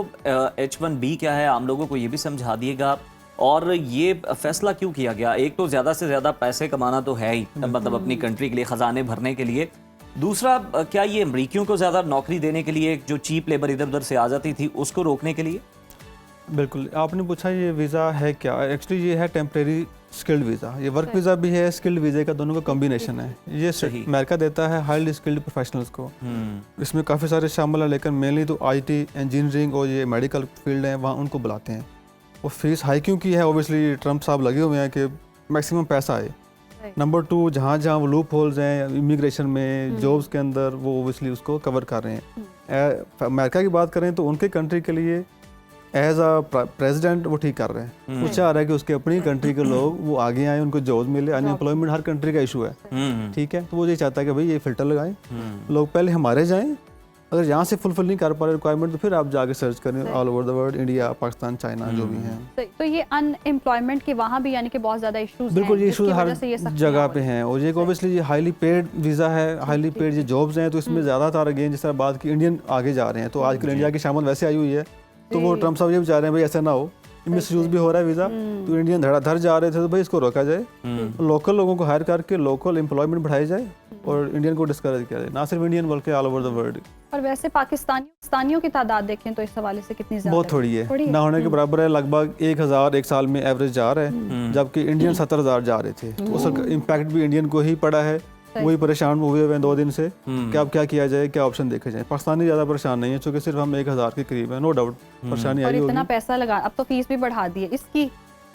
H1B क्या है, आम लोगों को ये भी समझा दिएगा, और ये फैसला क्यों किया गया? एक तो ज़्यादा से ज़्यादा पैसे कमाना तो है ही, मतलब अपनी कंट्री के लिए, ख़जाने भरने के लिए। दूसरा, क्या ये अमरीकियों को ज़्यादा नौकरी देने के लिए, जो चीप लेबर इधर उधर से आ जाती थी, उसको रोकने के लिए? बिल्कुल, आपने पूछा ये वीज़ा है क्या, एक्चुअली ये है टेम्परेरी स्किल्ड वीज़ा। ये वर्क वीज़ा भी है, स्किल्ड वीज़े का दोनों का कॉम्बिनेशन है। ये अमेरिका देता है हाईली स्किल्ड प्रोफेशनल्स को। इसमें काफ़ी सारे शामिल हैं, लेकिन मेनली तो आईटी, इंजीनियरिंग और ये मेडिकल फील्ड है, वहाँ उनको बुलाते हैं। और फीस हाई क्यों की है, ओबियसली ट्रम्प साहब लगे हुए हैं कि मैक्सिमम पैसा आए। नंबर 2, जहाँ जहाँ वो लूप होल्स हैं इमिग्रेशन में, जॉब्स के अंदर, वो ओबियसली उसको कवर कर रहे हैं। अमेरिका की बात करें तो उनके कंट्री के लिए एज अ प्रेसिडेंट वो ठीक कर रहे हैं। वो चाह रहा है कि उसके अपनी कंट्री के लोग वो आगे आए, उनको जॉब मिले। अनएम्प्लॉयमेंट हर कंट्री का इशू है, ठीक है। तो वो ये चाहता है कि भाई ये फिल्टर लगाएं, लोग पहले हमारे जाएं, अगर यहाँ से फुलफिल नहीं कर पा रहे रिक्वायरमेंट तो फिर आप जाके सर्च करें all over the world, India, Pakistan, China, जो भी हैं। तो ये अनएम्प्लॉयमेंट के वहाँ भी यानी कि बहुत ज़्यादा इश्यूज हैं। बिल्कुल, ये इशूज हर जगह पे हैं। और ये ऑब्वियसली ये हाईली पेड वीज़ा है, हाईली पेड ये जॉब्स हैं, तो इसमें ज़्यादातर अगेन जिस तरह बात की इंडियन आगे जा रहे हैं। तो आजकल इंडिया की शामत वैसे आई हुई है, तो वो ट्रम्प साहब ये भी चाह रहे हैं भाई ऐसा ना हो, मिस यूज़ भी हो रहा है वीज़ा। तो इंडियन धड़ाधड़ जा रहे थे, तो भाई इसको रोका जाए, लोकल लोगों को हायर करके लोकल एम्प्लॉयमेंट बढ़ाई जाए और इंडियन को डिस्करेज किया जाए, ना सिर्फ इंडियन बल्कि ऑल ओवर द वर्ल्ड। और वैसे पाकिस्तानियों की तादाद देखें तो इस हवाले से कितनी ज़्यादा? बहुत थोड़ी है, ना होने के बराबर है। लगभग 1000 एक साल में एवरेज जा रहा है, जबकि इंडियन 70,000 जा रहे थे। तो उसका इम्पैक्ट भी इंडियन को ही पड़ा है। वही परेशान हुए हैं 2 दिन से कि अब क्या किया जाए, क्या ऑप्शन देखे जाए। पाकिस्तानी ज़्यादा परेशान नहीं है, चूँकि सिर्फ हम 1000 के करीब है, नो डाउट परेशानी आई होगी। इतना पैसा लगा, अब तो फीस भी बढ़ा दी है, इसकी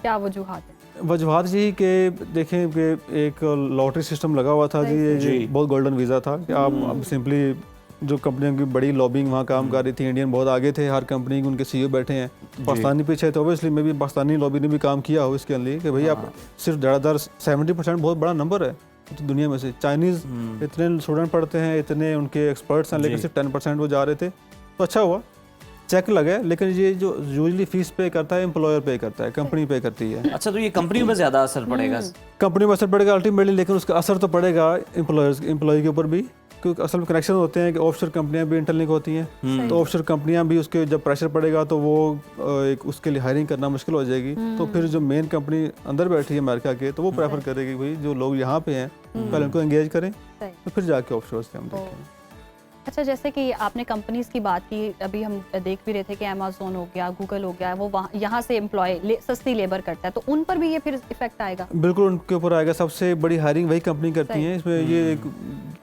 क्या वजूहात है? वजूहात यही कि देखें कि एक लॉटरी सिस्टम लगा हुआ था जी, ये बहुत गोल्डन वीज़ा था कि आप सिंपली, जो कंपनियों की बड़ी लॉबिंग वहाँ काम कर रही थी, इंडियन बहुत आगे थे, हर कंपनी के उनके CEO बैठे हैं, पाकिस्तानी पीछे। तो ऑब्वियसली मैं भी पाकिस्तानी लॉबी ने भी काम किया हो इसके लिए कि भाई आप सिर्फ ज़्यादातर 70% बहुत बड़ा नंबर है तो दुनिया में से। चाइनीज़ इतने स्टूडेंट पढ़ते हैं, इतने उनके एक्सपर्ट्स हैं, लेकिन सिर्फ 10% वो जा रहे थे। तो अच्छा हुआ, चेक लगे। लेकिन ये जो यूजली फीस पे करता है एम्प्लॉयर पे करता है, कंपनी पे करती है। अच्छा, तो ये कंपनियों में ज़्यादा असर पड़ेगा? कंपनी में असर पड़ेगा अल्टीमेटली, लेकिन उसका असर तो पड़ेगा एम्प्लॉय के ऊपर भी, क्योंकि असल में कनेक्शन होते हैं कि ऑफशोर कंपनियां भी इंटरलिंक होती हैं। तो ऑफशोर कंपनियां भी उसके जब प्रेशर पड़ेगा तो वो एक उसके लिए हायरिंग करना मुश्किल हो जाएगी। तो फिर जो मेन कंपनी अंदर बैठी है अमेरिका के, तो वो प्रेफर करेगी भाई जो लोग यहाँ पे हैं पहले उनको एंगेज करें, तो फिर जाके ऑफशोर से हम देखें। अच्छा, जैसे कि आपने कंपनीज की बात की, अभी हम देख भी रहे थे कि अमेज़न हो गया, गूगल हो गया, वो वहाँ यहाँ से सस्ती लेबर करता है, तो उन पर भी ये फिर इफेक्ट आएगा? बिल्कुल उनके ऊपर आएगा। सबसे बड़ी हायरिंग वही कंपनी करती हैं। इसमें ये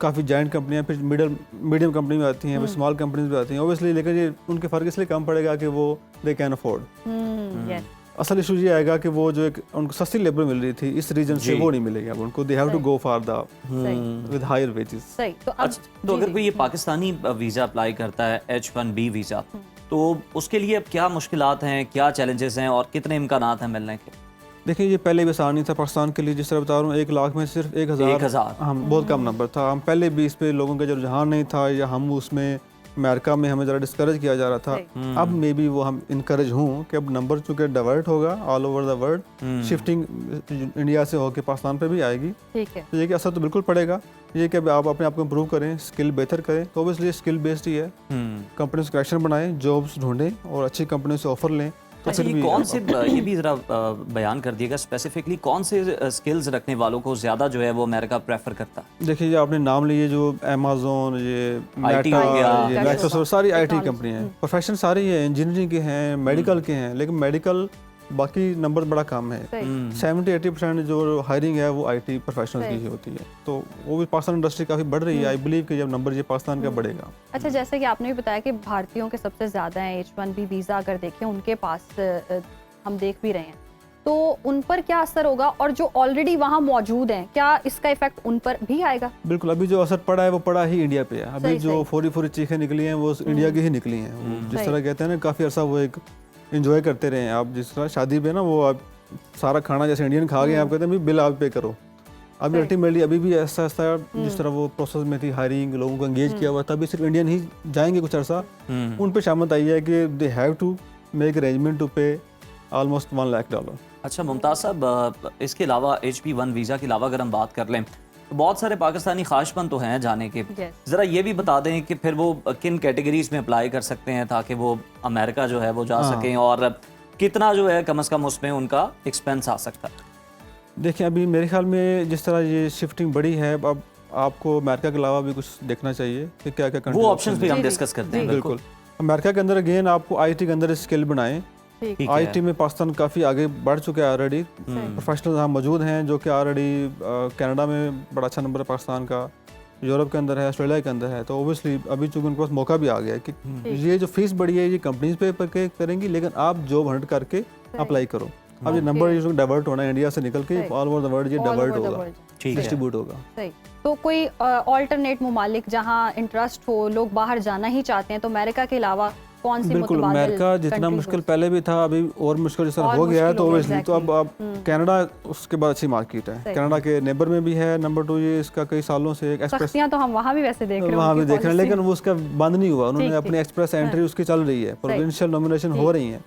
काफ़ी जायंट कंपनियां, फिर मीडियम कंपनी में आती हैं, फिर स्मॉल कंपनीज भी आती हैं ऑब्वियसली, लेकिन ये उनके फ़र्क इसलिए कम पड़ेगा कि वो दे कैन अफोर्ड। असल इशू ये आएगा कि वो जो एक उनको सस्ती लेबर मिल रही थी इस रीजन से, वो नहीं मिलेगी अब उनको। They have to go for the with higher wages. सही। तो अगर कोई ये पाकिस्तानी वीज़ा अप्लाई करता है, H1B वीज़ा, तो उसके लिए अब क्या मुश्किलात हैं, क्या चैलेंजेस हैं और कितने इम्कानात हैं मिलने के? देखिए, ये पहले भी आसान नहीं था पाकिस्तान के लिए। जिस तरह बता रहा हूँ, 1 लाख में सिर्फ 1000 हम बहुत कम नंबर था। हम पहले भी इस पे लोगों का जो रुझान नहीं था, या हम उसमें अमेरिका में हमें ज़रा डिस्करेज किया जा रहा था। अब मे बी वो हम इनकरेज हूँ कि अब नंबर चूँकि डाइवर्ट होगा all over the world, shifting India से होकर पाकिस्तान पे भी आएगी। ठीक है। तो ये कि असर तो बिल्कुल पड़ेगा। ये कि आप अपने आप को इम्प्रूव करें, स्किल बेहतर करें, तो ऑब्वियसली स्किल बेस्ड ही है। कंपनी से कनेक्शन बनाएं, जॉब्स ढूंढें और अच्छी कंपनी से ऑफर लें। तो अच्छा, ये कौन से, ये भी ज़रा बयान कर दिएगा स्पेसिफिकली, कौन से स्किल्स रखने वालों को ज़्यादा जो है वो अमेरिका प्रेफर करता? देखिए, ये आपने नाम लिए जो अमेज़न, ये IT मेटा, हो गया, ये माइक्रोसॉफ्ट, सारी IT कंपनियां हैं। प्रोफेशन सारे हैं, इंजीनियरिंग के हैं, मेडिकल के हैं, लेकिन मेडिकल बाकी नंबर बड़ा कम है। 70-80% जो हायरिंग है वो IT प्रोफेशनल्स की ही होती है। तो वो भी पाकिस्तान इंडस्ट्री काफ़ी बढ़ रही है। आई बिलीव कि जब नंबर ये पाकिस्तान का बढ़ेगा। अच्छा, जैसे कि आपने भी बताया कि भारतीयों के सबसे ज़्यादा हैं H1B वीज़ा, अगर देखें उनके पास हम देख भी रहे हैं, तो उन पर क्या असर होगा? और जो ऑलरेडी वहाँ मौजूद हैं, क्या इसका इफेक्ट उन पर भी आएगा? बिल्कुल, अभी जो असर पड़ा है वो पड़ा ही इंडिया पे है। अभी जो फोरी चीखें निकली हैं वो इंडिया की ही निकली हैं। जिस तरह कहते हैं ना, काफ़ी अर्सा वो एक एंजॉय करते रहे हैं। आप जिस तरह शादी पे ना, वो आप सारा खाना जैसे इंडियन खा गए, आप कहते हैं बिल आप पे करो। अभी अल्टीमेटली अभी भी ऐसा जिस तरह वो प्रोसेस में थी, हायरिंग लोगों को एंगेज किया हुआ था, अभी सिर्फ इंडियन ही जाएंगे कुछ अर्सा। उन पे शामत आई है कि they have to make arrangement to pay almost $1 lakh. अच्छा मुमताज़ साहब, इसके अलावा HP1 वीज़ा के अलावा अगर हम बात कर लें तो बहुत सारे पाकिस्तानी ख्वाहिशमंद तो हैं जाने के। ज़रा ये भी बता दें कि फिर वो किन कैटेगरीज में अप्लाई कर सकते हैं ताकि वो अमेरिका जो है वो जा सकें, और कितना जो है कम से कम उसमें उनका एक्सपेंस आ सकता है। देखिए अभी मेरे ख्याल में जिस तरह ये शिफ्टिंग बड़ी है, अब आपको अमेरिका के अलावा भी कुछ देखना चाहिए कि क्या क्या वो ऑप्शंस भी हम डिस्कस करते हैं। बिल्कुल, अमेरिका के अंदर अगेन आपको IT के अंदर स्किल बनाएं। IT में पाकिस्तान काफ़ी आगे बढ़ चुके हैं ऑलरेडी, प्रोफेशनल यहाँ मौजूद हैं जो कि ऑलरेडी कनाडा में बड़ा अच्छा नंबर है पाकिस्तान का, यूरोप के अंदर है, ऑस्ट्रेलिया के अंदर है। तो ओबियसली अभी चूँकि उनके पास मौका भी आ गया है कि ये जो फीस बढ़ी है ये कंपनीज पे करेंगी, लेकिन आप जॉब हंट करके अप्लाई करो। अब ये नंबर ये डाइवर्ट होना है इंडिया से निकल के ऑल ओवर द वर्ल्ड, ये डाइवर्ट होगा, डिस्ट्रीब्यूट होगा। सही। तो कोई ऑल्टरनेट ममालिक जहाँ इंटरेस्ट हो, लोग बाहर जाना ही चाहते हैं, तो अमेरिका के अलावा कौन सी बिल्कुल अमेरिका जितना मुश्किल पहले भी था अभी और मुश्किल जिस तरह हो गया है, तो ओबियसली तो अब कनाडा उसके बाद अच्छी मार्केट है। कनाडा के नेबर में भी है। नंबर 2 ये इसका कई सालों से एक एक्सप्रेस, तो हम वहाँ भी वैसे देख रहे हैं, वहाँ भी देख रहे हैं, लेकिन वो उसका बंद नहीं हुआ। उन्होंने अपनी एक्सप्रेस एंट्री उसकी चल रही है, प्रोविंशियल नॉमिनेशन हो रही है,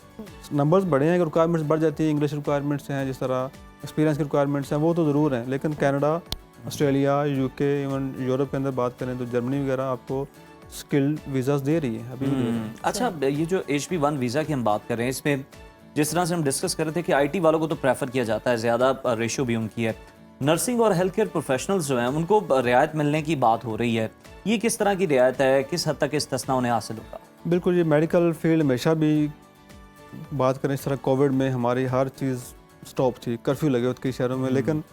नंबर्स बढ़े हैं, रिक्वायरमेंट्स बढ़ जाती है, इंग्लिश रिक्वायरमेंट्स हैं, जिस तरह एक्सपीरियंस की रिक्वायरमेंट्स हैं वो तो ज़रूर हैं, लेकिन Canada, Australia, UK, even Europe के अंदर बात करें तो जर्मनी वगैरह आपको स्किल्ड वीज़ास दे रही है अभी भी दे रही है। अच्छा, ये जो HP1 वीज़ा की हम बात कर रहे हैं, इसमें जिस तरह से हम डिस्कस कर रहे थे कि IT वालों को तो प्रेफर किया जाता है, ज़्यादा रेशो भी उनकी है, नर्सिंग और हेल्थ केयर प्रोफेशनल्स जो हैं उनको रियायत मिलने की बात हो रही है। ये किस तरह की रियायत है, किस हद तक इस्तिस्ना उन्हें हासिल होगा? बिल्कुल, ये मेडिकल फील्ड हमेशा भी बात करें, इस तरह कोविड में हमारी हर चीज़ स्टॉप थी, कर्फ्यू लगे हुए कई शहरों में, लेकिन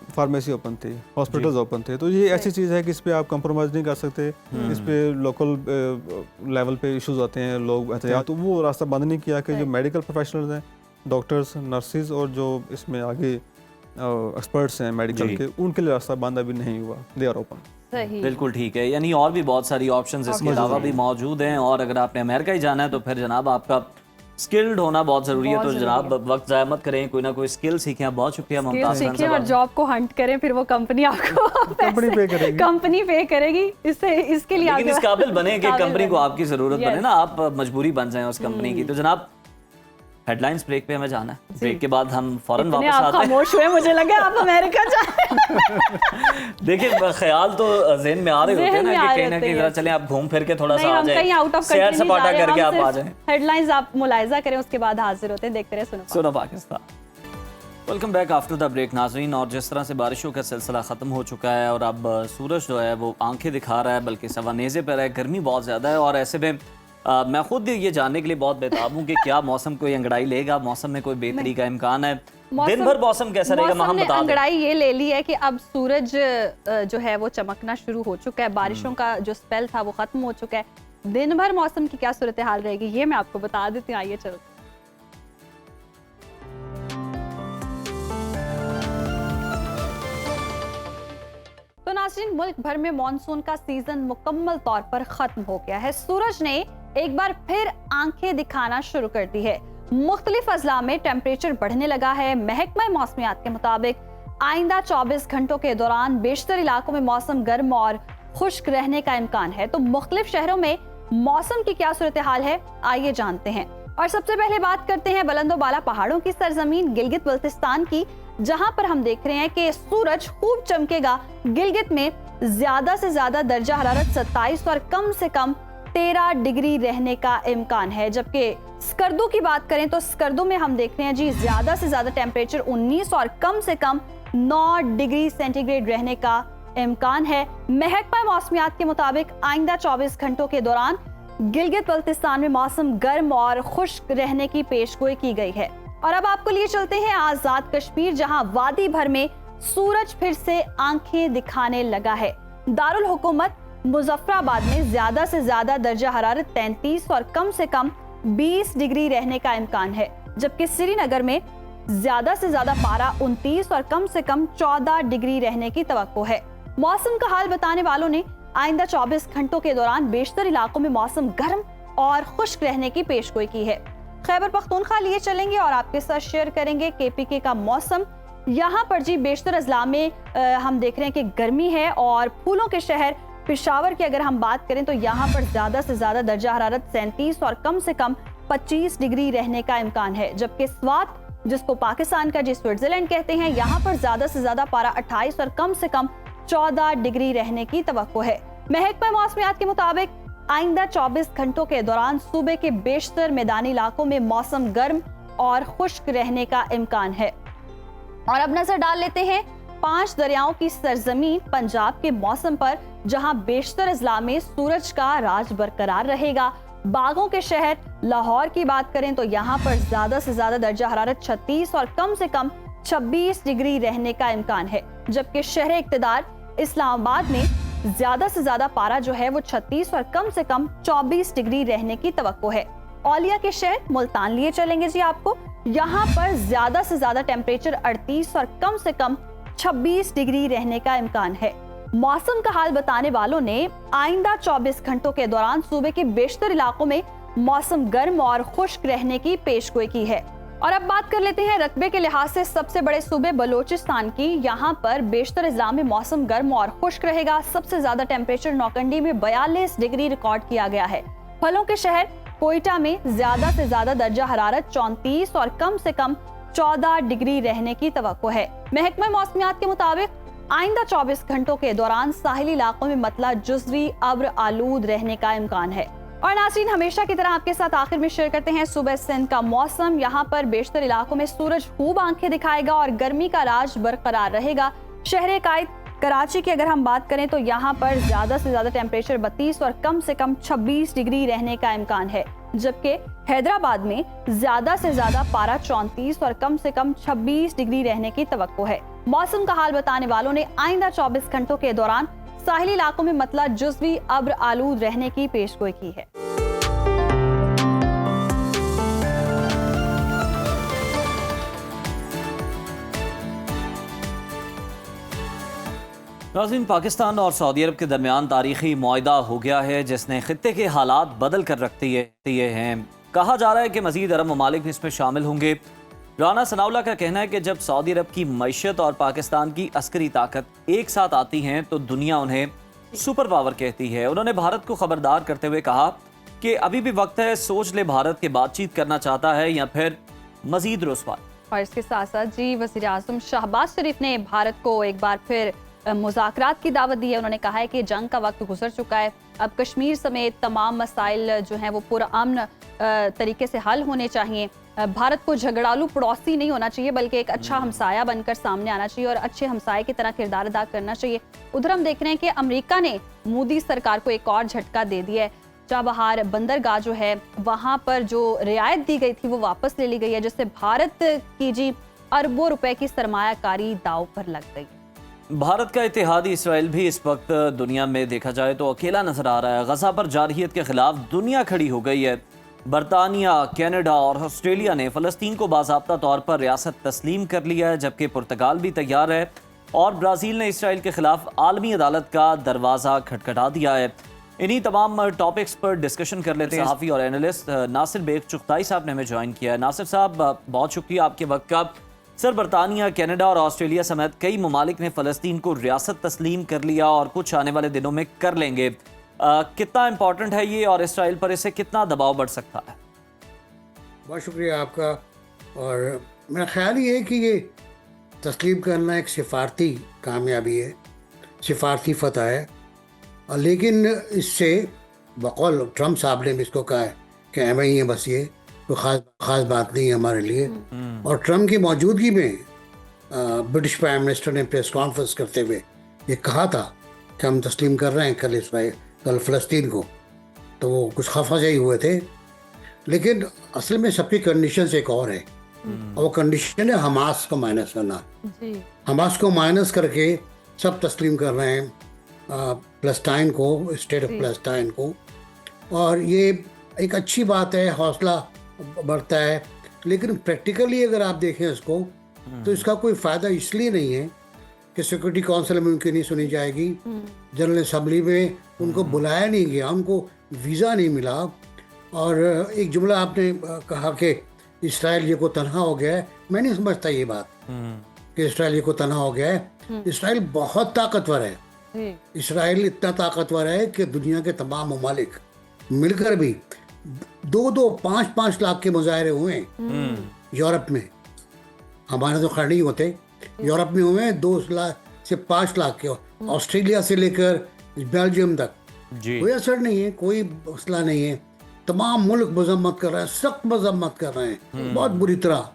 फार्मेसी ओपन थी, हॉस्पिटल्स ओपन थे। तो ये ऐसी चीज़ है कि इस पे आप कंप्रोमाइज़ नहीं कर सकते, इस पे लोकल लेवल पे इश्यूज आते हैं, लोग एहतियात, तो वो रास्ता बंद नहीं किया कि जो मेडिकल प्रोफेशनल्स हैं, डॉक्टर्स, नर्सेज और जो इसमें आगे एक्सपर्ट्स हैं मेडिकल के, उनके लिए रास्ता बंद अभी नहीं हुआ, दे आर ओपन। बिल्कुल ठीक है, यानी और भी बहुत सारी ऑप्शंस इसके अलावा भी मौजूद हैं, और अगर आपने अमेरिका ही जाना है तो फिर जनाब आपका स्किल्ड होना बहुत ज़रूरी है। तो जनाब वक्त ज़ाया मत करें, कोई ना कोई स्किल सीखें। आप बहुत शुक्रिया मुमताज़ सीखें और जॉब को हंट करें, फिर वो कंपनी आपको कंपनी पे करेगी। इसके लिए लेकिन इस काबिल बने कि कंपनी को आपकी ज़रूरत बने ना, आप मजबूरी बन जाएं उस कंपनी की। तो जनाब हेडलाइंस ब्रेक पे हमें जाना है, ब्रेक के बाद हम फौरन वापस आते हैं। खामोश हुए, मुझे लगा आप अमेरिका जाए। देखिए ख्याल तो ज़हन में आ रहे होते हैं ना कि कहीं ना कहीं जरा चलें आप घूम फिर के थोड़ा सा आ जाए, सैर सपाटा करके आप आ जाएं। हेडलाइंस आप मुलाहिजा करें, उसके बाद हाजिर होते हैं। देखते रहे सुनो Pakistan. Welcome back after the break नाज़रीन। और जिस तरह से बारिशों का सिलसिला ख़त्म हो चुका है और अब सूरज जो है वो आंखें दिखा रहा है, बल्कि सवानेज़े पर है, गर्मी बहुत ज़्यादा है, और ऐसे में मैं खुद ये जानने के लिए बहुत बेताब हूँ कि क्या मौसम कोई अंगड़ाई लेगा, मौसम में कोई बेहतरी का इम्कान है, दिन भर मौसम कैसा रहेगा? हम बता दें, अंगड़ाई ये ले ली है कि अब सूरज जो है वो चमकना शुरू हो चुका है, बारिशों का जो स्पेल था वो खत्म हो चुका है। दिन भर मौसम की क्या सूरत हाल रहेगी ये मैं आपको बता देती हूँ। आइए चलो। तो नाज़रीन, मुल्क भर में मॉनसून का सीजन मुकम्मल तौर पर खत्म हो गया है। सूरज ने एक बार फिर आंखें दिखाना शुरू कर दी है। मुख्तलिफ अजला में टेम्परेचर बढ़ने लगा है। महकमा मौसमियात के मुताबिक आइंदा 24 घंटों के दौरान बेशतर इलाकों में मौसम गर्म और खुश्क रहने का इम्कान है। तो मुख्तलिफ शहरों में मौसम की क्या सूरत हाल है, आइए जानते हैं। और सबसे पहले बात करते हैं बुलंदोबाला पहाड़ों की सरजमीन गिलगित बल्तिस्तान की, जहां पर हम देख रहे हैं कि सूरज खूब चमकेगा। गिलगित में ज्यादा से ज्यादा दर्जा हरारत 27 और कम से कम 13 डिग्री रहने का इम्कान है। जबकि स्कर्दू की बात करें तो स्कर्दू में हम देख रहे हैं जी ज्यादा से ज्यादा टेम्परेचर 19 और कम से कम 9 डिग्री सेंटीग्रेड रहने का इम्कान है। महकमा मौसमियात के मुताबिक आइंदा 24 घंटों के दौरान गिलगित बल्तिस्तान में मौसम गर्म और खुश्क रहने की पेशगोई की गई है। और अब आपको लिए चलते हैं आजाद कश्मीर, जहां वादी भर में सूरज फिर से आंखें दिखाने लगा है। दारुल हुकूमत मुजफ्फराबाद में ज्यादा से ज्यादा दर्जा हरारत 33 और कम से कम 20 डिग्री रहने का इम्कान है। जबकि श्रीनगर में ज्यादा से ज्यादा पारा 29 और कम से कम 14 डिग्री रहने की तवक्को है। मौसम का हाल बताने वालों ने आइंदा 24 घंटों के दौरान बेशतर इलाकों में मौसम गर्म और खुश्क रहने की पेशगोई की है। खैबर पख्तूनख्वा लिए चलेंगे और आपके साथ शेयर करेंगे KPK का मौसम। यहाँ पर जी बेशतर अजला में हम देख रहे हैं कि गर्मी है। और फूलों के शहर पेशावर की अगर हम बात करें तो यहाँ पर ज्यादा से ज्यादा दर्जा हरारत 37 और कम से कम 25 डिग्री रहने का इम्कान है। जबकि स्वात जिसको पाकिस्तान का जी स्विट्जरलैंड कहते हैं। यहाँ पर ज्यादा से ज्यादा पारा 28 और कम से कम 14 डिग्री रहने की तवक्को है। महकमा मौसमियात के मुताबिक आइंदा 24 घंटों के दौरान सूबे के बेशतर मैदानी इलाकों में मौसम गर्म और खुश्क रहने का इम्कान है। और अब नजर डाल लेते हैं 5 दरियाओं की सरजमीन पंजाब के मौसम पर, जहां बेशतर अजला में सूरज का राज बरकरार रहेगा। बागों के शहर लाहौर की बात करें तो यहाँ पर ज्यादा से ज्यादा दर्जा हरारत 36 और कम से कम 26 डिग्री रहने का इम्कान है, जबकि शहर इक्तदार इस्लामाबाद में ज्यादा से ज्यादा पारा जो है वो 36 और कम से कम 24 डिग्री रहने की तवक्को है। औलिया के शहर मुल्तान लिए चलेंगे जी आपको, यहाँ पर ज्यादा से ज्यादा टेम्परेचर 38 और कम से कम 26 डिग्री रहने का इम्कान है। मौसम का हाल बताने वालों ने आइंदा 24 घंटों के दौरान सूबे के बेशतर इलाकों में मौसम गर्म और खुश्क रहने की पेशगोई की है। और अब बात कर लेते हैं रकबे के लिहाज से सबसे बड़े सूबे बलोचिस्तान की। यहाँ पर बेशतर इज़्ला में मौसम गर्म और खुश्क रहेगा। सबसे ज्यादा टेम्परेचर नौकंडी में 42 डिग्री रिकॉर्ड किया गया है। फलों के शहर कोयटा में ज्यादा से ज्यादा दर्जा हरारत 34 और कम से कम 14 डिग्री रहने की तवक्को है। महकमा मौसमियात के मुताबिक आइंदा 24 घंटों के दौरान साहिली इलाकों में मतला जुज़वी अब्र आलूद रहने का इम्कान है। और नाज़रीन, हमेशा की तरह आपके साथ आखिर में शेयर करते हैं सुबह सिंध का मौसम। यहाँ पर बेशतर इलाकों में सूरज खूब आंखें दिखाएगा और गर्मी का राज बरकरार रहेगा। शहर कायद कराची की अगर हम बात करें तो यहाँ पर ज्यादा से ज्यादा टेम्परेचर 32 और कम से कम 26 डिग्री रहने का इम्कान है, जबकि हैदराबाद में ज्यादा से ज्यादा पारा 34 और कम से कम 26 डिग्री रहने की तवक्को है। मौसम का हाल बताने वालों ने आइंदा 24 घंटों के दौरान साहिली इलाकों में मतला जुज़वी अब्र आलूद रहने की पेशगोई की है। नाज़रीन, पाकिस्तान और सऊदी अरब के दरमियान तारीखी मुआहदा हो गया है, जिसने खित्ते के हालात बदल कर रख दिए हैं। कहा जा रहा है कि मजीद अरब ममालिक भी इसमें शामिल होंगे। राना सनाउल्लाह का कहना है कि जब सऊदी अरब की मईशत और पाकिस्तान की अस्करी ताकत एक साथ आती हैं तो दुनिया उन्हें सुपर पावर कहती है। उन्होंने भारत को खबरदार करते हुए कहा कि अभी भी वक्त है, सोच ले भारत के बातचीत करना चाहता है या फिर मजीद रुस्वाई। और इसके साथ साथ जी वज़ीर आज़म शहबाज शरीफ ने भारत को एक बार फिर मुज़ाकरात की दावत दी है। उन्होंने कहा है कि जंग का वक्त गुजर चुका है, अब कश्मीर समेत तमाम मसाइल जो हैं वो पुरअमन तरीके से हल होने चाहिए। भारत को झगड़ालू पड़ोसी नहीं होना चाहिए, बल्कि एक अच्छा हमसाया बनकर सामने आना चाहिए और अच्छे हमसाये की तरह किरदार अदा करना चाहिए। उधर हम देख रहे हैं कि अमेरिका ने मोदी सरकार को एक और झटका दे दिया है। चाबहार बंदरगाह जो है वहाँ पर जो रियायत दी गई थी वो वापस ले ली गई है, जिससे भारत की जी अरबों रुपए की सरमायाकारी दाव पर लग गई। भारत का इत्तेहादी इसराइल भी इस वक्त दुनिया में देखा जाए तो अकेला नजर आ रहा है। गजा पर जारहियत के खिलाफ दुनिया खड़ी हो गई है। बरतानिया, कनाडा और ऑस्ट्रेलिया ने फ़लस्तीन को बाज़ाब्ता तौर पर रियासत तस्लीम कर लिया है, जबकि पुर्तगाल भी तैयार है और ब्राज़ील ने इसराइल के खिलाफ आलमी अदालत का दरवाज़ा खटखटा दिया है। इन्हीं तमाम टॉपिक्स पर डिस्कशन कर लेते हैं। सहाफ़ी और एनालिस्ट नासिर बेग चुगताई साहब ने हमें ज्वाइन किया है। नासिर साहब, बहुत शुक्रिया आपके वक्त का। सर, बरतानिया, कनाडा और ऑस्ट्रेलिया समेत कई ममालिक ने फ़लस्तीन को रियासत तस्लीम कर लिया और कुछ आने वाले दिनों में कर लेंगे। कितना इम्पोर्टेंट है ये और इसराइल पर इससे कितना दबाव बढ़ सकता है? बहुत शुक्रिया आपका। और मेरा ख्याल ये है कि ये तस्लीम करना एक सिफारती कामयाबी है, सिफारती फतह है, लेकिन इससे बकौल ट्रम्प साहब ने भी इसको कहा है कि हमें ही है, बस ये तो ख़ास बात नहीं है हमारे लिए। और ट्रम्प की मौजूदगी में ब्रिटिश प्राइम मिनिस्टर ने प्रेस कॉन्फ्रेंस करते हुए ये कहा था कि हम तस्लीम कर रहे हैं कल फ़लस्तीन को, तो वो कुछ खफा ही हुए थे। लेकिन असल में सबकी कंडीशन एक और है, और वो कंडीशन है हमास को माइनस करना। हमास को माइनस करके सब तस्लीम कर रहे हैं फ़लस्तीन को, स्टेट ऑफ फ़लस्तीन को, और ये एक अच्छी बात है, हौसला बढ़ता है। लेकिन प्रैक्टिकली अगर आप देखें इसको तो इसका कोई फ़ायदा इसलिए नहीं है कि सिक्योरिटी काउंसिल में उनकी नहीं सुनी जाएगी, जनरल असम्बली में उनको बुलाया नहीं गया, उनको वीज़ा नहीं मिला। और एक जुमला आपने कहा कि इसराइल ये को तनहा हो गया है, मैं नहीं समझता ये बात कि इसराइल ये को तनहा हो गया है। इसराइल बहुत ताकतवर है। इसराइल इतना ताकतवर है कि दुनिया के तमाम ममालिक मिलकर भी 2-2, 5-5 लाख के मुजाहरे हुए यूरोप में, हमारे तो खैर नहीं होते, यूरोप में हुए हैं 2 लाख से 5 लाख के, ऑस्ट्रेलिया से लेकर बेल्जियम तक जी कोई असर नहीं है, कोई मसला नहीं है। तमाम मुल्क मजम्मत कर रहे हैं, सख्त मजम्मत कर रहे हैं, बहुत बुरी तरह,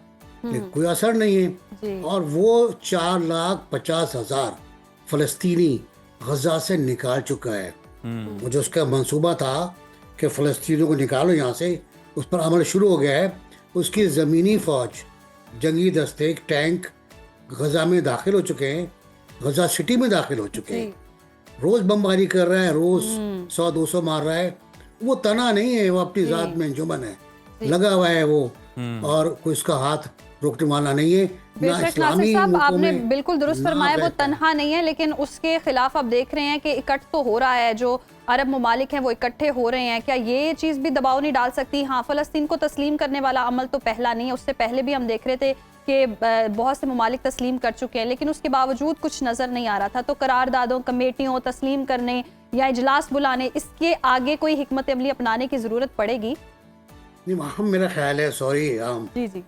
लेकिन कोई असर नहीं है। जी। और वो 4,50,000 फलस्तीनी गजा से निकाल चुका है। वो जो उसका मंसूबा था कि फ़लस्तीनियों को निकालो यहाँ से, उस पर अमल शुरू हो गया है। उसकी ज़मीनी फ़ौज, जंगी दस्ते, टैंक गजा में दाखिल हो चुके हैं, गजा सिटी में दाखिल हो चुके हैं। रोज़ बमबारी कर रहा है, रोज़ 100-200 मार रहा है। वो तना नहीं है, वो अपनी ज़ात में अंजुमन है, लगा हुआ है वो, और कोई उसका हाथ रोकने वाला नहीं है। ना बेशक नासिर इस्लामी साहब, मुल्कों आपने में बिल्कुल दुरुस्त ना फरमाया, वो रहता है। तनहा नहीं है, लेकिन उसके खिलाफ आप देख रहे हैं कि इकट्ठ तो हो रहा है, जो अरब ममालिक हैं वो इकट्ठे हो रहे हैं। क्या ये चीज़ भी दबाव नहीं डाल सकती? हाँ, फ़लस्तीन को तस्लीम करने वाला अमल तो पहला नहीं है, उससे पहले भी हम देख रहे थे कि बहुत से ममालिक तस्लीम कर चुके हैं, लेकिन उसके बावजूद कुछ नज़र नहीं आ रहा था। तो करारदादों, कमेटियों, तस्लीम करने या इजलास बुलाने, इसके आगे कोई हिकमत अमली अपनाने की ज़रूरत पड़ेगी? नहीं, वहाँ मेरा ख्याल है, सॉरी जी जी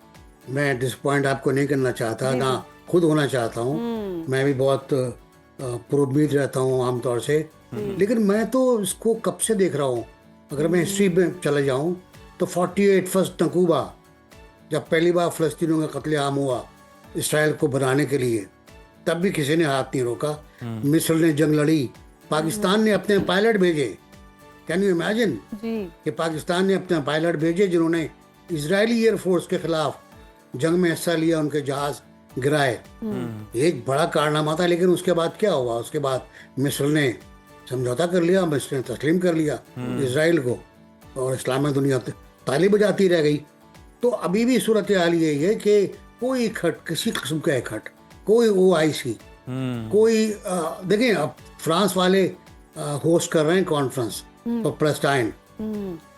मैं डिसपॉइंट आपको नहीं करना चाहता, ना खुद होना चाहता हूँ। मैं भी बहुत पुरुद रहता हूँ आमतौर से, लेकिन मैं तो इसको कब से देख रहा हूँ। अगर मैं हिस्ट्री में चले जाऊँ तो 48 फर्स्ट नकूबा, जब पहली बार फ़लस्तीनियों का कत्लेआम हुआ इसराइल को बनाने के लिए, तब भी किसी ने हाथ नहीं रोका। मिस्र ने जंग लड़ी, पाकिस्तान ने अपने पायलट भेजे। कैन यू इमेजिन जी कि पाकिस्तान ने अपने पायलट भेजे जिन्होंने इजरायली एयरफोर्स के खिलाफ जंग में हिस्सा लिया, उनके जहाज गिराए। एक बड़ा कारनामा था। लेकिन उसके बाद क्या हुआ? उसके बाद मिस्र ने समझौता कर लिया, मिस्र ने तस्लीम कर लिया इजराइल को, और इस्लामी दुनिया ताली बजाती रह गई। तो अभी भी सूरत हाल यही है कि कोई इकट्ठ, किसी किस्म का इकट्ठ, कोई OIC, कोई देखें, अब फ्रांस वाले होस्ट कर रहे हैं कॉन्फ्रेंस और पैलेस्टाइन,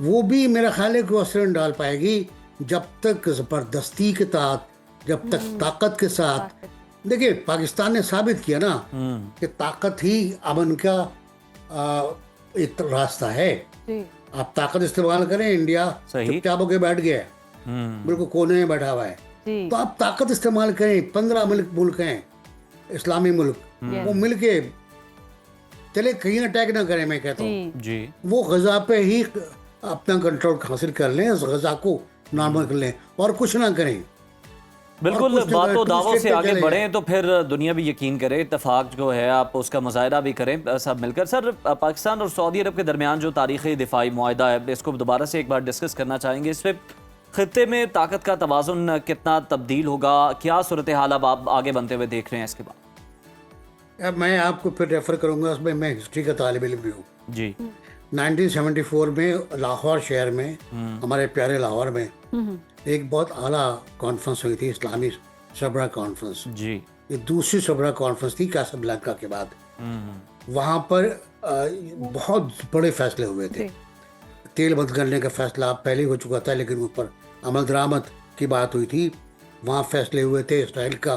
वो भी मेरा ख्याल है कि वो असर नहीं डाल पाएगी जब तक ज़बरदस्ती के तहत, जब तक ताकत के साथ। देखिए, पाकिस्तान ने साबित किया ना कि ताकत ही अमन का एक रास्ता है। जी आप ताकत इस्तेमाल करें, इंडिया सही। चुपचाप होकर बैठ गया है, बिल्कुल कोने में बैठा हुआ है। जी तो आप ताकत इस्तेमाल करें। 15 मुल्क हैं इस्लामी मुल्क, वो मिलके चले, कहीं अटैक ना करें। मैं कहता हूँ जी जी वो गजा पे ही अपना कंट्रोल हासिल कर लें, उस गजा को नॉर्मल कर लें और कुछ ना करें। बिल्कुल, और कुछ बातों टू दावों स्टेट से पे आगे चले बढ़ें तो फिर दुनिया भी यकीन करे, इत्तेफाक जो है आप उसका मुजाहरा भी करें सब मिलकर। सर, पाकिस्तान और सऊदी अरब के दरमियान जो तारीख़ी दिफाई मुआहदा है, इसको दोबारा से एक बार डिस्कस करना चाहेंगे। इस पर खित्ते में ताकत का तवाज़ुन कितना तब्दील होगा, क्या सूरत हाल अब आप आगे बनते हुए देख रहे हैं इसके बाद? अब मैं आपको फिर रेफर करूंगा, उसमें मैं हिस्ट्री का तालिब इल्म भी हूँ। जी 1974 में लाहौर शहर में, हमारे प्यारे लाहौर में, एक बहुत आला कॉन्फ्रेंस हुई थी, इस्लामी सबरा कॉन्फ्रेंस। जी ये दूसरी सबरा कॉन्फ्रेंस थी कासाब्लांका के बाद। वहाँ पर बहुत बड़े फैसले हुए थे। तेल बंद करने का फैसला पहले हो चुका था, लेकिन उस पर अमल दरामद की बात हुई थी। वहाँ फैसले हुए थे इसराइल का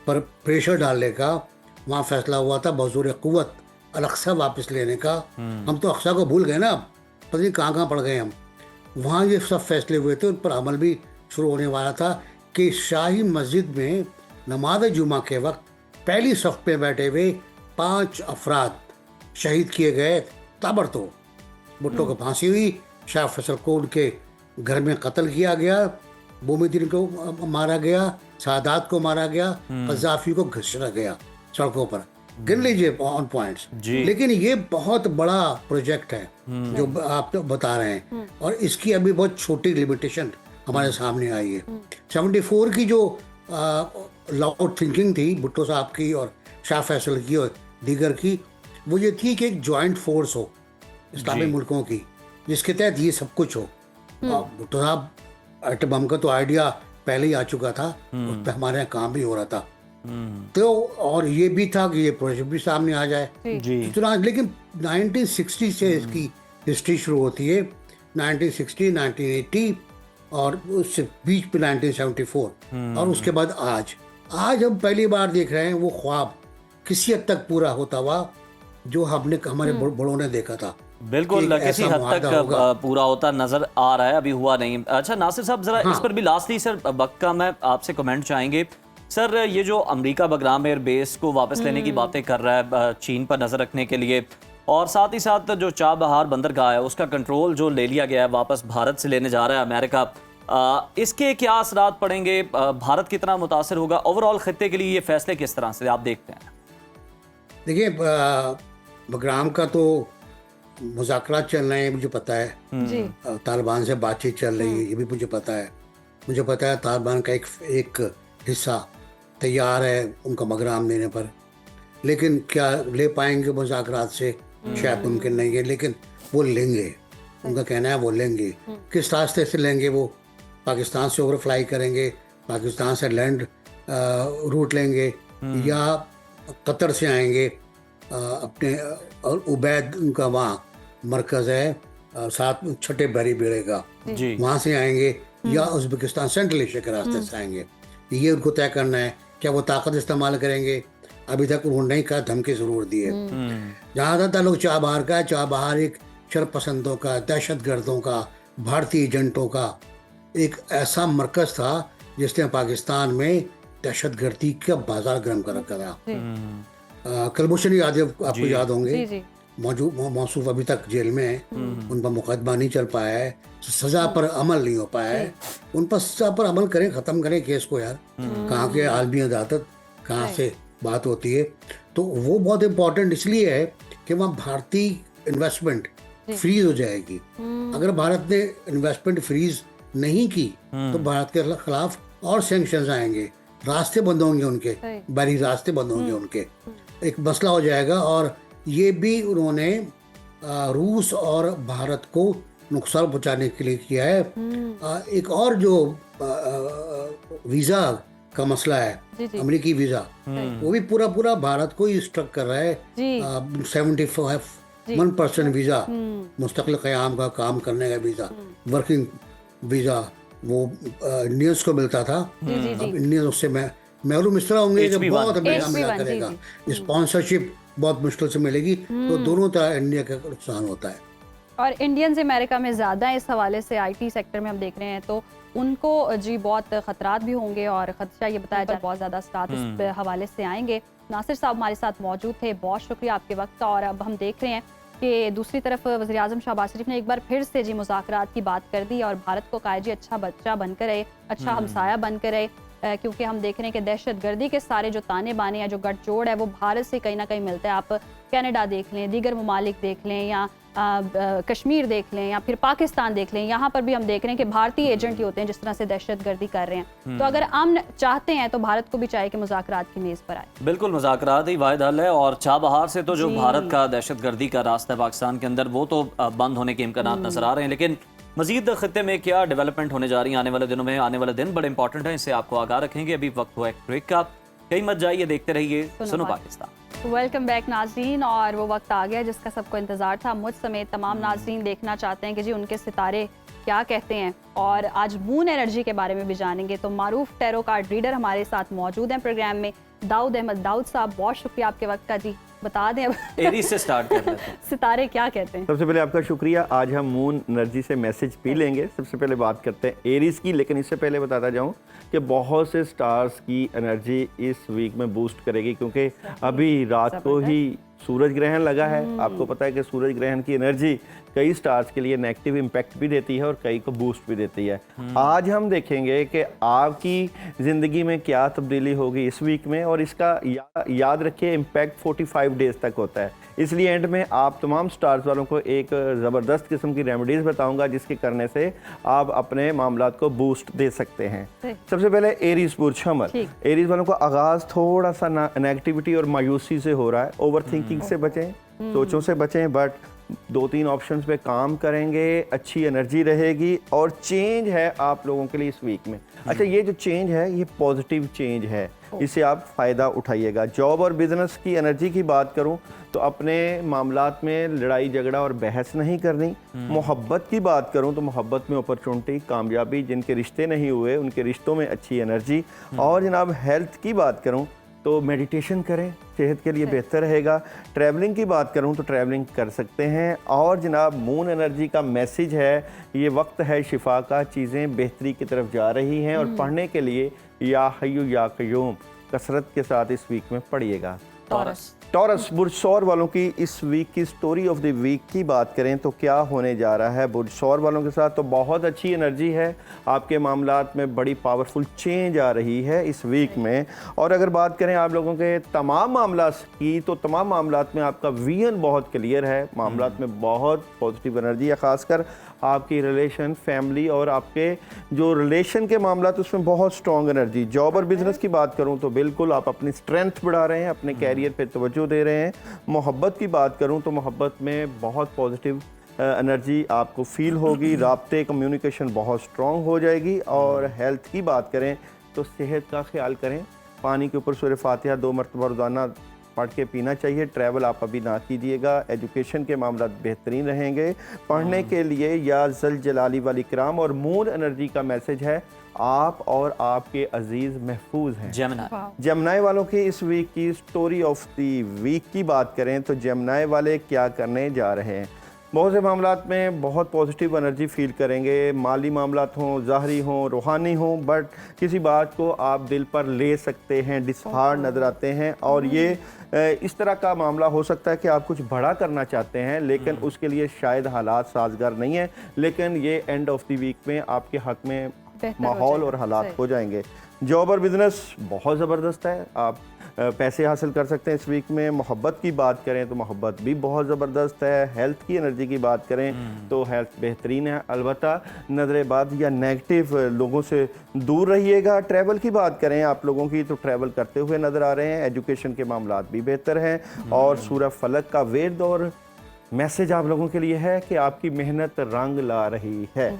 पर प्रेशर डालने का। वहाँ फैसला हुआ था बज़ोर क़ुव्वत अल-अक़सा वापस लेने का। हम तो अक़सा को भूल गए ना, पता नहीं कहाँ पड़ गए हम। वहाँ ये सब फैसले हुए थे, उन पर अमल भी शुरू होने वाला था कि शाही मस्जिद में नमाज जुमा के वक्त पहली सफ़ पे बैठे हुए 5 अफराद शहीद किए गए ताबड़तोड़। भुट्टो को फांसी हुई, शाह फैसल को उनके घर में कत्ल किया गया, बोमीदीन को मारा गया, सादात को मारा गया, क़ज़्ज़ाफ़ी को घसीटा गया सड़कों पर। गिन लीजिए ऑन पॉइंट्स। लेकिन ये बहुत बड़ा प्रोजेक्ट है जो आप तो बता रहे हैं, और इसकी अभी बहुत छोटी लिमिटेशन हमारे सामने आई है। 74 की जो लाउड थिंकिंग थी भुट्टो साहब की और शाह फैसल की और दीगर की, वो ये थी कि एक जॉइंट फोर्स हो इस्लामी मुल्कों की, जिसके तहत ये सब कुछ हो। भुट्टो साहब, एटम बम का तो आइडिया पहले ही आ चुका था, उस पर हमारे यहाँ काम भी हो रहा था। तो और ये भी था कि ये प्रोजेक्ट भी सामने आ जाए। जी लेकिन 1960 से इसकी हिस्ट्री शुरू होती है, 1960, 1980 और उससे बीच पे 1974, और उसके बाद आज हम पहली बार देख रहे हैं वो ख्वाब किसी हद तक पूरा होता हुआ जो हमने हमारे बड़ों ने देखा था। बिल्कुल, किसी हद तक पूरा होता नजर आ रहा है, अभी हुआ नहीं। अच्छा नासिर साहब, जरा इस पर भी लास्टली सर वक्त का मैं आपसे कमेंट चाहेंगे। सर ये जो अमेरिका बगराम एयर बेस को वापस लेने की बातें कर रहा है चीन पर नजर रखने के लिए, और साथ ही साथ जो चाबहार बंदरगाह है उसका कंट्रोल जो ले लिया गया है वापस भारत से लेने जा रहा है अमेरिका, इसके क्या असरात पड़ेंगे, भारत कितना मुतासर होगा, ओवरऑल खित्ते के लिए ये फैसले किस तरह से आप देखते हैं? देखिए, बगराम का तो मुज़ाकरात चल रहे हैं, मुझे पता है। जी तालिबान से बातचीत चल रही है, ये भी मुझे पता है। मुझे पता है तालिबान का एक हिस्सा तैयार है उनका बगराम लेने पर, लेकिन क्या ले पाएंगे मुज़ाकरात से? शायद मुमकिन नहीं है, लेकिन वो लेंगे। उनका कहना है वो लेंगे। किस रास्ते से लेंगे? वो पाकिस्तान से ओवरफ्लाई करेंगे, पाकिस्तान से लैंड रूट लेंगे, या कतर से आएंगे अपने, और उबैद उनका वहाँ मरकज़ है साथ छठे बहरी बेड़े का, जी वहाँ से आएंगे, या उज़्बेकिस्तान सेंट्रल एशिया के रास्ते से आएंगे। ये उनको तय करना है। क्या वो ताकत इस्तेमाल करेंगे? अभी तक उन्होंने नहीं कहा, धमकी ज़रूर दी है। जहाँ तक ताल्लुक चाबहार का है, चाबहार एक शरपसंदों का, दहशतगर्दों का, भारतीय एजेंटों का एक ऐसा मरकज़ था जिसने पाकिस्तान में दहशतगर्दी का बाजार गर्म कर रखा था। कुलभूषण यादव आपको याद होंगे, जी मौसूफ अभी तक जेल में है। उन पर मुकदमा नहीं चल पाया है, सजा पर अमल नहीं हो पाया है। उन पर सजा पर अमल करें, ख़त्म करें केस को यार। कहाँ के आलमी अदालत, कहाँ से बात होती है? तो वो बहुत इम्पोर्टेंट इसलिए है कि वहाँ भारतीय इन्वेस्टमेंट फ्रीज हो जाएगी। अगर भारत ने इन्वेस्टमेंट फ्रीज नहीं की तो भारत के खिलाफ और सैंक्शंस आएंगे, रास्ते बंद होंगे उनके, बड़ी रास्ते बंद होंगे उनके, एक मसला हो जाएगा। और ये भी उन्होंने रूस और भारत को नुकसान पहुंचाने के लिए किया है। एक और जो वीज़ा का मसला है, अमेरिकी वीज़ा, वो भी पूरा भारत को ही स्ट्रक कर रहा है। 75% वीज़ा, मुस्तकिल क़याम का काम करने का वीज़ा, वर्किंग वीज़ा, वो इंडियंस को मिलता था। अब इंडियंस उससे महरूम इस तरह होंगे कि बहुत महंगा मिला करेगा। स्पॉन्सरशिप बहुत मुश्किल से मिलेगी। तो दोनों तरह इंडिया का नुकसान होता है। और इंडियंस अमेरिका में ज़्यादा इस हवाले से आईटी सेक्टर में हम देख रहे हैं, तो उनको जी बहुत ख़तरात भी होंगे और ख़दशा ये बताया जाए बहुत ज़्यादा स्टार्ट इस हवाले से आएंगे। नासिर साहब हमारे साथ मौजूद थे, बहुत शुक्रिया आपके वक्त का। और अब हम देख रहे हैं कि दूसरी तरफ वज़ीर आज़म शहबाज शरीफ ने एक बार फिर से जी मुज़ाकरात की बात कर दी और भारत को कहा जी अच्छा बच्चा बनकर रहे, अच्छा हमसाया बनकर रहे, क्योंकि हम देख रहे हैं कि दहशतगर्दी के सारे जो ताने बाने या जो गठजोड़ है वो भारत से कहीं ना कहीं मिलता है। आप कनाडा देख लें, दीगर ममालिक देख लें, या कश्मीर देख लें, या फिर पाकिस्तान देख लें, यहाँ पर भी हम देख रहे हैं कि भारतीय एजेंट ही होते हैं जिस तरह से दहशतगर्दी कर रहे हैं। तो अगर अमन चाहते हैं तो भारत को भी चाहिए कि मुज़ाकरात की मेज़ पर आए। बिल्कुल, मुज़ाकरात ही वाहिद हल है। और चाबहार से तो जो भारत का दहशतगर्दी का रास्ता है पाकिस्तान के अंदर, वो तो बंद होने के इम्कान नजर आ रहे हैं। लेकिन मजीद खत्ते में क्या डेवलपमेंट होने जा रही है आने वाले दिनों में? आने वाले दिन बड़े इंपॉर्टेंट हैं, इससे आपको आगाह रखेंगे। अभी वक्त हुआ एक ब्रेक का, कहीं मत जाइए, देखते रहिए सुनो पाकिस्तान। वेलकम बैक नाज़रीन। और वो वक्त आ गया जिसका सबको इंतज़ार था। मुझ समेत तमाम नाज़रीन देखना चाहते हैं कि जी उनके सितारे क्या कहते हैं, और आज मून एनर्जी के बारे में भी जानेंगे। तो मारूफ टैरो कार्ड रीडर हमारे साथ मौजूद हैं प्रोग्राम में, दाऊद अहमद। दाऊद साहब बहुत शुक्रिया आपके वक्त का। जी बता दें अब एरीज से स्टार्ट कर लेते हैं, सितारे क्या कहते हैं? सबसे पहले आपका शुक्रिया। आज हम मून एनर्जी से मैसेज भी लेंगे। सबसे पहले बात करते हैं एरीज की, लेकिन इससे पहले बताता जाऊं कि बहुत से स्टार्स की एनर्जी इस वीक में बूस्ट करेगी, क्योंकि अभी रात को ही सूरज ग्रहण लगा है। आपको पता है कि सूरज ग्रहण की एनर्जी कई स्टार्स के लिए नेगेटिव इम्पैक्ट भी देती है और कई को बूस्ट भी देती है। आज हम देखेंगे कि आपकी ज़िंदगी में क्या तब्दीली होगी इस वीक में, और इसका याद रखिए इम्पैक्ट 45 डेज़ तक होता है। इसलिए एंड में आप तमाम स्टार्स वालों को एक ज़बरदस्त किस्म की रेमेडीज़ बताऊंगा जिसके करने से आप अपने मामलात को बूस्ट दे सकते हैं। सबसे पहले एरीज बुर्ज हमल। एरीज वालों को आगाज़ थोड़ा सा नेगेटिविटी और मायूसी से हो रहा है। ओवर थिंकिंग से बचें, सोचों से बचें, बट 2-3 ऑप्शंस पे काम करेंगे, अच्छी एनर्जी रहेगी और चेंज है आप लोगों के लिए इस वीक में। अच्छा, ये जो चेंज है ये पॉजिटिव चेंज है, इससे आप फ़ायदा उठाइएगा। जॉब और बिजनेस की एनर्जी की बात करूं तो अपने मामलात में लड़ाई झगड़ा और बहस नहीं करनी। मोहब्बत की बात करूं तो मोहब्बत में अपॉर्चुनिटी, कामयाबी, जिनके रिश्ते नहीं हुए उनके रिश्तों में अच्छी एनर्जी। और जनाब हेल्थ की बात करूं तो मेडिटेशन करें, सेहत के लिए बेहतर रहेगा। ट्रैवलिंग की बात करूं तो ट्रैवलिंग कर सकते हैं। और जनाब मून एनर्जी का मैसेज है, ये वक्त है शिफा का, चीज़ें बेहतरी की तरफ जा रही हैं। और पढ़ने के लिए या हय्यू या क़य्यूम कसरत के साथ इस वीक में पढ़िएगा। टॉरस बुर्ज सौर वालों की इस वीक की स्टोरी ऑफ द वीक की बात करें तो क्या होने जा रहा है बुर्ज सौर वालों के साथ, तो बहुत अच्छी एनर्जी है। आपके मामलात में बड़ी पावरफुल चेंज आ रही है इस वीक में। और अगर बात करें आप लोगों के तमाम मामलात की, तो तमाम मामलात में आपका विजन बहुत क्लियर है। मामलात में बहुत पॉजिटिव एनर्जी है, ख़ासकर आपकी रिलेशन, फैमिली और आपके जो रिलेशन के मामला तो उसमें बहुत स्ट्रॉन्ग एनर्जी। जॉब और बिजनेस की बात करूं तो बिल्कुल आप अपनी स्ट्रेंथ बढ़ा रहे हैं, अपने कैरियर पे तवज्जो दे रहे हैं। मोहब्बत की बात करूं तो मोहब्बत में बहुत पॉजिटिव एनर्जी आपको फील होगी। राब्ते कम्युनिकेशन बहुत स्ट्रॉन्ग हो जाएगी। और हेल्थ की बात करें तो सेहत का ख्याल करें। पानी के ऊपर सूरह फातिहा 2 मरतबा रोज़ाना पढ़ के पीना चाहिए। ट्रैवल आप अभी ना कीजिएगा। एजुकेशन के मामला बेहतरीन रहेंगे। पढ़ने के लिए या जल जलाली वाली कराम। और मून एनर्जी का मैसेज है, आप और आपके अजीज़ महफूज हैं। जेमिनी वालों की इस वीक की स्टोरी ऑफ द वीक की बात करें तो जेमिनी वाले क्या करने जा रहे हैं। बहुत से मामलात में बहुत पॉजिटिव एनर्जी फील करेंगे। माली मामलात हों, ज़ाहरी हों, रूहानी हों, बट किसी बात को आप दिल पर ले सकते हैं, डिसहार्ड नज़र आते हैं। और ये इस तरह का मामला हो सकता है कि आप कुछ बड़ा करना चाहते हैं लेकिन उसके लिए शायद हालात साजगार नहीं है। लेकिन ये एंड ऑफ द वीक में आपके हक में माहौल और हालात हो जाएंगे। जॉब और बिजनेस बहुत ज़बरदस्त है। आप पैसे हासिल कर सकते हैं इस वीक में। मोहब्बत की बात करें तो मोहब्बत भी बहुत ज़बरदस्त है। हेल्थ की एनर्जी की बात करें तो हेल्थ बेहतरीन है। अलबत्ता नज़रेबाद या नेगेटिव लोगों से दूर रहिएगा। ट्रैवल की बात करें आप लोगों की तो ट्रैवल करते हुए नज़र आ रहे हैं। एजुकेशन के मामलात भी बेहतर हैं। और सूरह फलक का वेद और मैसेज आप लोगों के लिए है कि आपकी मेहनत रंग ला रही है।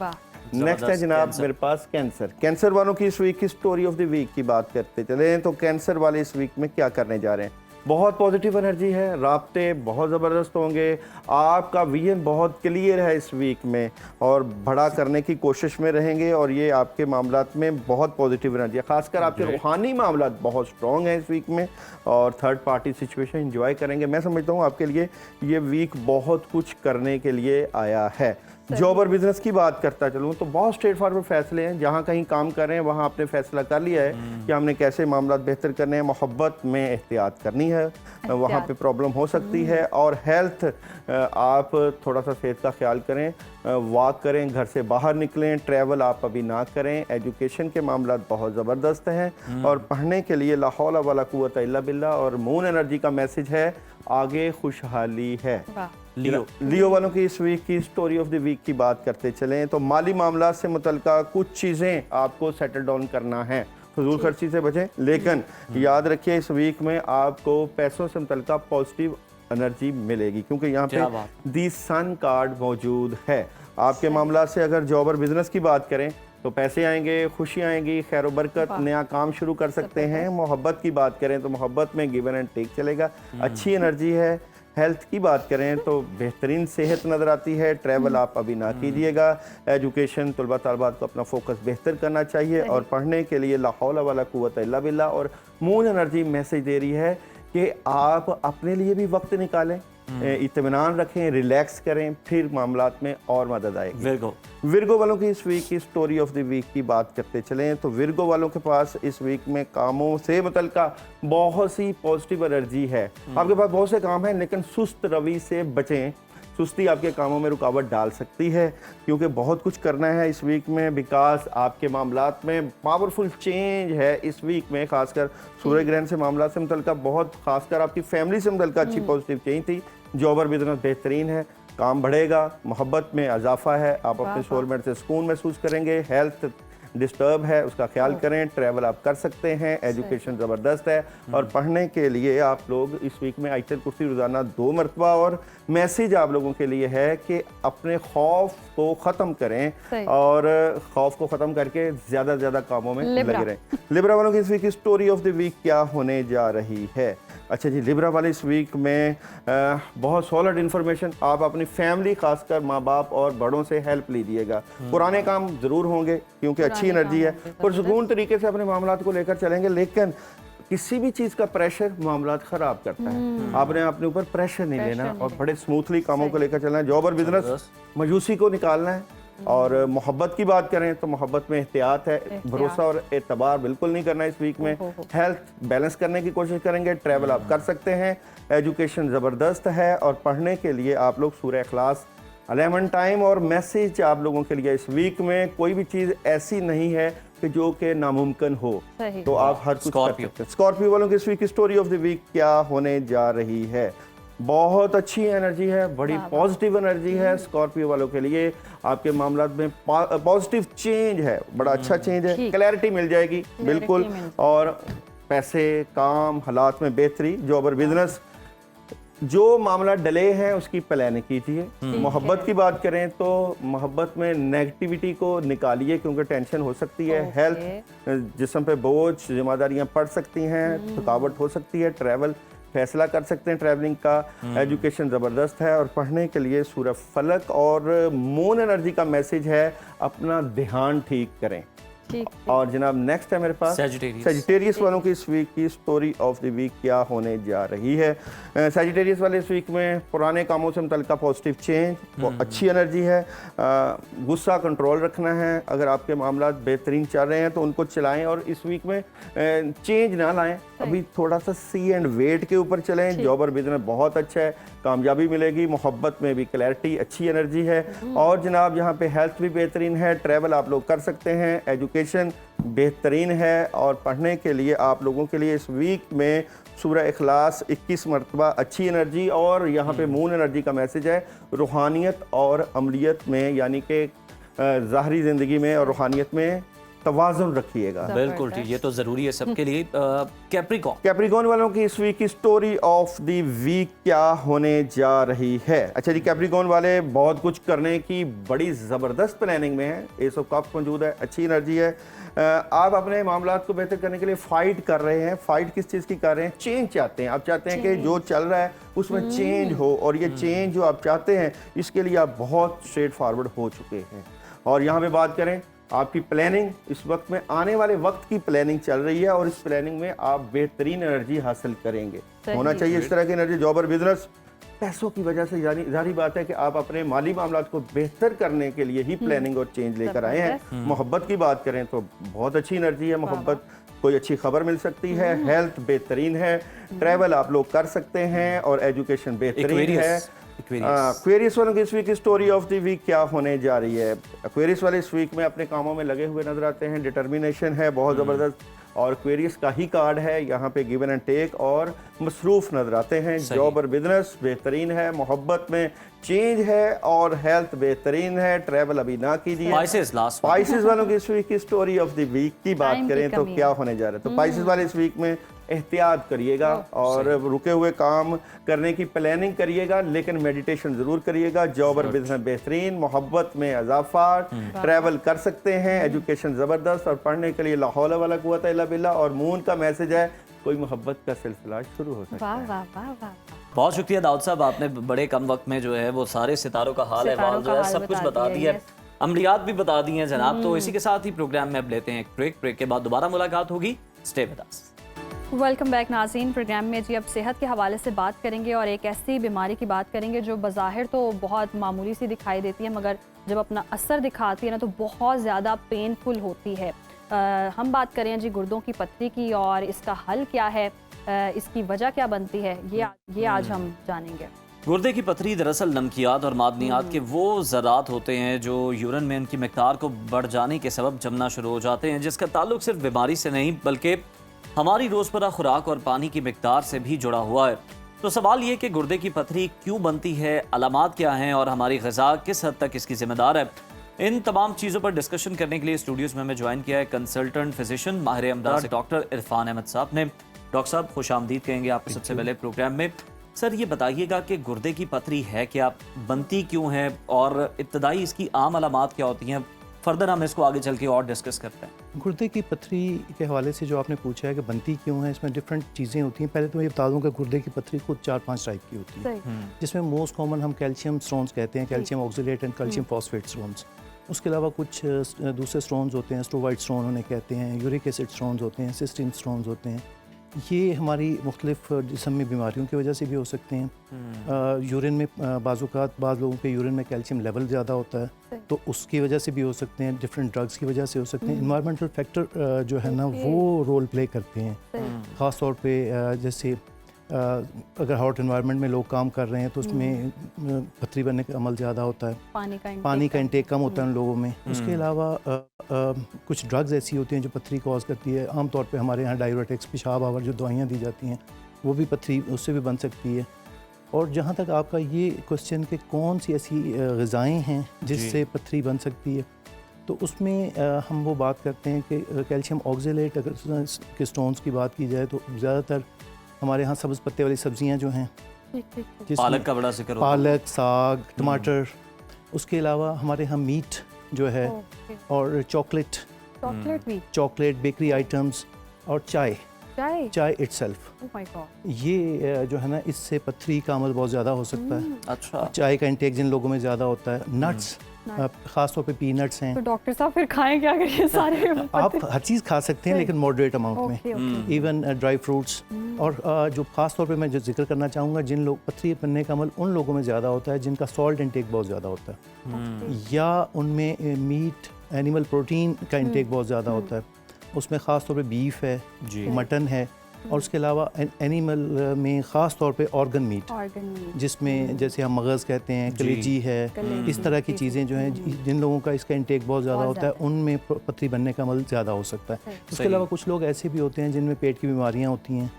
नेक्स्ट है जनाब मेरे पास कैंसर वालों की इस वीक की स्टोरी ऑफ द वीक की बात करते चले तो कैंसर वाले इस वीक में क्या करने जा रहे हैं। बहुत पॉजिटिव एनर्जी है। राब्ते बहुत ज़बरदस्त होंगे। आपका विजन बहुत क्लियर है इस वीक में और बड़ा करने की कोशिश में रहेंगे। और ये आपके मामलात में बहुत पॉजिटिव एनर्जी है। खासकर आपके रूहानी मामलात बहुत स्ट्रॉन्ग हैं इस वीक में। और थर्ड पार्टी सिचुएशन एंजॉय करेंगे। मैं समझता हूँ आपके लिए ये वीक बहुत कुछ करने के लिए आया है। जॉब और बिजनेस की बात करता चलूँ तो बहुत स्ट्रेट फॉरवर्ड फैसले हैं। जहाँ कहीं काम कर रहे हैं वहाँ आपने फैसला कर लिया है कि हमने कैसे मामला बेहतर करने हैं। मोहब्बत में एहतियात करनी है, वहाँ पे प्रॉब्लम हो सकती है। और हेल्थ आप थोड़ा सा सेहत का ख्याल करें, वॉक करें, घर से बाहर निकलें। ट्रैवल आप अभी ना करें। एजुकेशन के मामला बहुत ज़बरदस्त हैं। और पढ़ने के लिए ला हौला वला कुव्वता इल्ला बिल्लाह। और मून एनर्जी का मैसेज है, आगे खुशहाली है। लियो वालों की इस वीक की स्टोरी ऑफ द वीक की बात करते चलें तो माली मामला से मुतल्लिका कुछ चीज़ें आपको सेटल डाउन करना है। फजूल खर्ची से बचें। लेकिन याद रखिए इस वीक में आपको पैसों से मुतल्लिका पॉजिटिव एनर्जी मिलेगी क्योंकि यहाँ पे दी सन कार्ड मौजूद है। आपके मामला से अगर जॉब और बिजनेस की बात करें तो पैसे आएंगे, खुशी आएंगी, खैर व बरकत, नया काम शुरू कर सकते हैं। मोहब्बत की बात करें तो मोहब्बत में गिवन एंड टेक चलेगा। अच्छी एनर्जी है। हेल्थ की बात करें तो बेहतरीन सेहत नज़र आती है। ट्रैवल आप अभी ना कीजिएगा। एजुकेशन तलबा तलबात को अपना फोकस बेहतर करना चाहिए। और पढ़ने के लिए ला हौला वला कुव्वता इल्ला बिल्लाह। और मून एनर्जी मैसेज दे रही है कि आप अपने लिए भी वक्त निकालें, इत्मीनान रखें, रिलैक्स करें, फिर मामलात में और मदद आएगी। विर्गो वालों की इस वीक की स्टोरी ऑफ द वीक की बात करते चलें तो विर्गो वालों के पास इस वीक में कामों से मुतल्लिका बहुत सी पॉजिटिव एनर्जी है। आपके पास बहुत से काम हैं लेकिन सुस्त रवि से बचें। सुस्ती आपके कामों में रुकावट डाल सकती है क्योंकि बहुत कुछ करना है इस वीक में। बिकॉज आपके मामलात में पावरफुल चेंज है इस वीक में। खासकर सूर्य ग्रहण से मामला से मुतल्लिका बहुत, खासकर आपकी फैमिली से मुतल्लिका अच्छी पॉजिटिव चेंज थी। जॉब और बिजनेस बेहतरीन है। काम बढ़ेगा। मोहब्बत में इजाफा है। आप अपने सोलमेट से सुकून महसूस करेंगे। हेल्थ डिस्टर्ब है, उसका ख्याल करें। ट्रैवल आप कर सकते हैं। एजुकेशन ज़बरदस्त है। और पढ़ने के लिए आप लोग इस वीक में आयतल कुर्सी रोज़ाना 2 मरतबा। और मैसेज आप लोगों के लिए है कि अपने खौफ को ख़त्म करें और खौफ को ख़त्म करके ज़्यादा से ज़्यादा कामों में लगे रहें। लिब्रा वालों की इस वीक की स्टोरी ऑफ द वीक क्या होने जा रही है। अच्छा जी, लिब्रा वाले इस वीक में बहुत सॉलिड इन्फॉर्मेशन। आप अपनी फैमिली, खासकर माँ बाप और बड़ों से हेल्प लीजिएगा। पुराने काम ज़रूर होंगे क्योंकि अच्छी एनर्जी है। पुरसुकून तरीके से अपने मामलात को लेकर चलेंगे। लेकिन किसी भी चीज़ का प्रेशर मामलात ख़राब करता है। आपने अपने ऊपर प्रेशर नहीं लेना और बड़े स्मूथली कामों को लेकर चलना है। जॉब और बिजनेस मायूसी को निकालना है। और मोहब्बत की बात करें तो मोहब्बत में एहतियात है, भरोसा और एतबार बिल्कुल नहीं करना इस वीक में। हेल्थ बैलेंस करने की कोशिश करेंगे। ट्रैवल आप कर सकते हैं। एजुकेशन ज़बरदस्त है और पढ़ने के लिए आप लोग सूरह इखलास 11 टाइम। और मैसेज आप लोगों के लिए इस वीक में कोई भी चीज़ ऐसी नहीं है कि जो कि नामुमकिन हो, तो आप हर कुछ कर सकते हैं। स्कॉर्पियो वालों की इस वीक की स्टोरी ऑफ द वीक क्या होने जा रही है? बहुत अच्छी एनर्जी है, बड़ी पॉजिटिव एनर्जी है स्कॉर्पियो वालों के लिए। आपके मामलात में पॉजिटिव चेंज है, बड़ा अच्छा चेंज है। क्लैरिटी मिल जाएगी बिल्कुल। और पैसे, काम, हालात में बेहतरी। जॉब और बिजनेस जो मामला डले हैं उसकी प्लानिंग कीजिए। मोहब्बत की बात करें तो मोहब्बत में नेगेटिविटी को निकालिए क्योंकि टेंशन हो सकती है। हेल्थ, जिस्म पे बोझ, जिम्मेदारियां पड़ सकती हैं, थकावट हो सकती है। ट्रैवल फैसला कर सकते हैं ट्रैवलिंग का। एजुकेशन ज़बरदस्त है और पढ़ने के लिए सूरह फलक और मून एनर्जी का मैसेज है, अपना ध्यान ठीक करें। और जनाब नेक्स्ट है मेरे पास सजिटेरियस वालों की इस वीक की स्टोरी ऑफ द वीक क्या होने जा रही है। सजिटेरियस वाले इस वीक में पुराने कामों से मुतल्लिका पॉजिटिव चेंज, वो अच्छी एनर्जी है। गुस्सा कंट्रोल रखना है। अगर आपके मामला बेहतरीन चल रहे हैं तो उनको चलाएं और इस वीक में चेंज ना लाएं। अभी थोड़ा सा सी एंड वेट के ऊपर चलें। जॉब और बिजनेस बहुत अच्छा है, कामयाबी मिलेगी। मोहब्बत में भी क्लैरिटी, अच्छी एनर्जी है। और जनाब यहाँ पे हेल्थ भी बेहतरीन है। ट्रैवल आप लोग कर सकते हैं। एजुकेशन बेहतरीन है और पढ़ने के लिए आप लोगों के लिए इस वीक में सूरह इखलास 21 मरतबा अच्छी एनर्जी। और यहाँ पे मून एनर्जी का मैसेज है, रूहानियत और अमलियत में, यानी कि ज़ाहरी ज़िंदगी में और रूहानियत में तवाज़ुन रखिएगा। बिल्कुल ठीक, ये तो ज़रूरी है सबके लिए। कैप्रिकॉर्न वालों की इस वीक की स्टोरी ऑफ द वीक क्या होने जा रही है? अच्छा जी, कैप्रिकॉर्न वाले बहुत कुछ करने की बड़ी ज़बरदस्त प्लानिंग में है। एस ऑफ कप्स मौजूद है, अच्छी एनर्जी है। आप अपने मामलात को बेहतर करने के लिए फ़ाइट कर रहे हैं। फ़ाइट किस चीज़ की कर रहे हैं? चेंज चाहते हैं। आप चाहते हैं कि जो चल रहा है उसमें चेंज हो, और ये चेंज जो आप चाहते हैं इसके लिए आप बहुत स्ट्रेट फॉरवर्ड हो चुके हैं। और यहाँ पे बात करें आपकी प्लानिंग, इस वक्त में आने वाले वक्त की प्लानिंग चल रही है और इस प्लानिंग में आप बेहतरीन एनर्जी हासिल करेंगे। होना चाहिए इस तरह की एनर्जी। जॉब और बिजनेस पैसों की वजह से जारी बात है कि आप अपने माली मामलात को बेहतर करने के लिए ही प्लानिंग और चेंज लेकर आए हैं। मोहब्बत की बात करें तो बहुत अच्छी एनर्जी है। मोहब्बत, कोई अच्छी खबर मिल सकती है। हेल्थ बेहतरीन है। ट्रैवल आप लोग कर सकते हैं और एजुकेशन बेहतरीन है। एक्वेरियस वालों की इस वीक की स्टोरी ऑफ द वीक क्या होने जा रही है? एक्वेरियस वाले इस वीक में अपने कामों में लगे हुए नजर आते हैं। डिटर्मिनेशन है बहुत ज़बरदस्त और एक्वेरियस का ही कार्ड है। यहाँ पे गिवन एंड टेक और मसरूफ नजर आते हैं। जॉब और बिजनेस बेहतरीन है। मोहब्बत में चेंज है और हेल्थ बेहतरीन है। ट्रैवल अभी ना कीजिए। स्पाइसेस वालों की इस वीक की स्टोरी ऑफ द वीक की बात करें तो क्या होने जा रहा है? तो स्पाइसेस वाले इस वीक में एहतियात करिएगा और रुके हुए काम करने की प्लानिंग करिएगा, लेकिन मेडिटेशन ज़रूर करिएगा। जॉब और बिजनेस बेहतरीन, मोहब्बत में इजाफा, ट्रैवल कर सकते हैं। एजुकेशन ज़बरदस्त और पढ़ने के लिए ला हौला वला कुव्वता इल्ला बिल्लाह। और मून का मैसेज है, कोई मोहब्बत का सिलसिला शुरू हो सकता है। वाह वाह वाह। बहुत शुक्रिया दाऊद साहब, आपने बड़े कम वक्त में जो है वो सारे सितारों का हाल अहवाल जो है सब कुछ बता दिया है, अमलियात भी बता दी हैं जनाब। तो इसी के साथ ही प्रोग्राम में अब लेते हैं एक ब्रेक के बाद दोबारा मुलाकात होगी। Stay with us. Welcome back नाज़रीन। प्रोग्राम में जी अब सेहत के हवाले से बात करेंगे और एक ऐसी बीमारी की बात करेंगे जो बज़ाहिर तो बहुत मामूली सी दिखाई देती है, मगर जब अपना असर दिखाती है ना तो बहुत ज़्यादा पेनफुल होती है। हम बात करें जी गुर्दों की पथरी की और इसका हल क्या है, इसकी वजह क्या बनती है, ये आज हम जानेंगे। गुर्दे की पथरी दरअसल नमकियात और मादनियात के वो ज़रात होते हैं जो यूरिन में इनकी मिक़दार को बढ़ जाने के सबब जमना शुरू हो जाते हैं, जिसका ताल्लुक सिर्फ बीमारी से नहीं बल्कि हमारी रोज़मर्रा खुराक और पानी की मिक़दार से भी जुड़ा हुआ है। तो सवाल ये कि गुर्दे की पथरी क्यों बनती है, अलामात क्या हैं और हमारी ग़िज़ा किस हद तक इसकी ज़िम्मेदार है। इन तमाम चीज़ों पर डिस्कशन करने के लिए स्टूडियोज़ में हमें ज्वाइन किया है कंसल्टेंट फिजिशियन माहिर अमराज डॉक्टर इरफान अहमद साहब ने। डॉक्टर साहब खुश आमदीद कहेंगे आपको सबसे पहले प्रोग्राम में। सर ये बताइएगा कि गुर्दे की पथरी है क्या, बनती क्यों है और इब्तदाई इसकी आम अलामात क्या होती हैं। फर्दर हम इसको आगे चल के और डिस्कस करते हैं। गुर्दे की पथरी के हवाले से जो आपने पूछा है कि बनती क्यों है, इसमें डिफरेंट चीज़ें होती हैं। पहले तो मैं ये बता दूं कि गुर्दे की पथरी खुद 4-5 टाइप की होती है, जिसमें मोस्ट कॉमन हम कैल्शियम स्टोन्स कहते हैं, calcium oxalate and calcium phosphate stones. उसके अलावा कुछ दूसरे स्टोन्स होते हैं, स्टोवाइड स्टोन उन्हें कहते हैं, यूरिक एसिड स्टोन्स होते हैं, सिस्टीन स्टोन्स होते हैं। ये हमारी मुख्तलिफ जिस्म में बीमारियों की वजह से भी हो सकते हैं। यूरिन में बाज़ लोगों के यूरिन में कैल्शियम लेवल ज़्यादा होता है तो उसकी वजह से भी हो सकते हैं, डिफरेंट ड्रग्स की वजह से हो सकते हैं। इन्वायरमेंटल फैक्टर जो है ना वो रोल प्ले करते हैं, ख़ास तौर पे जैसे अगर हॉट इन्वायरमेंट में लोग काम कर रहे हैं तो उसमें पथरी बनने का अमल ज़्यादा होता है, पानी का इंटेक कम होता है उन लोगों में। उसके अलावा कुछ ड्रग्स ऐसी होती हैं जो पथरी कॉज करती है। आमतौर पे हमारे यहाँ डायरेटिक्स, पेशाब आवर जो दवाइयाँ दी जाती हैं वो भी पथरी उससे भी बन सकती है। और जहाँ तक आपका ये क्वेश्चन कि कौन सी ऐसी ग़िज़ाएँ हैं जिससे पथरी बन सकती है, तो उसमें हम वो बात करते हैं कि कैल्शियम ऑक्जेलेट अगर के स्टोन्स की बात की जाए तो ज़्यादातर हमारे यहाँ सब्ज़ पत्ते वाली सब्जियाँ जो हैं, पालक का बड़ा जिक्र होता है। पालक, साग, टमाटर, उसके अलावा हमारे यहाँ मीट जो है और चॉकलेट, बेकरी आइटम्स और चाय इटसेल्फ, ये जो है ना इससे पथरी का अमल बहुत ज़्यादा हो सकता है। अच्छा, चाय का इंटेक जिन लोगों में ज़्यादा होता है, नट्स, ख़ास तौर पे पीनट्स हैं। तो डॉक्टर साहब फिर खाएं क्या करिए सारे? आप हर चीज़ खा सकते हैं लेकिन मॉडरेट अमाउंट में, इवन ड्राई फ्रूट्स। और जो ख़ास तौर पे मैं जो जिक्र करना चाहूँगा, जिन लोग पथरी बनने का अमल उन लोगों में ज़्यादा होता है जिनका सॉल्ट इंटेक बहुत ज़्यादा होता है, या उनमें मीट, एनिमल प्रोटीन का इंटेक बहुत ज़्यादा होता है। उसमें ख़ास तौर पे बीफ है, मटन है, और उसके अलावा एनिमल में ख़ास तौर पे ऑर्गन मीट, जिसमें जैसे हम मगज़ कहते हैं, कलेजी है, इस तरह की चीज़ें जो हैं जिन लोगों का इसका इंटेक बहुत ज़्यादा होता है उनमें पथरी बनने का अमल ज़्यादा हो सकता है। उसके अलावा कुछ लोग ऐसे भी होते हैं जिनमें पेट की बीमारियाँ होती हैं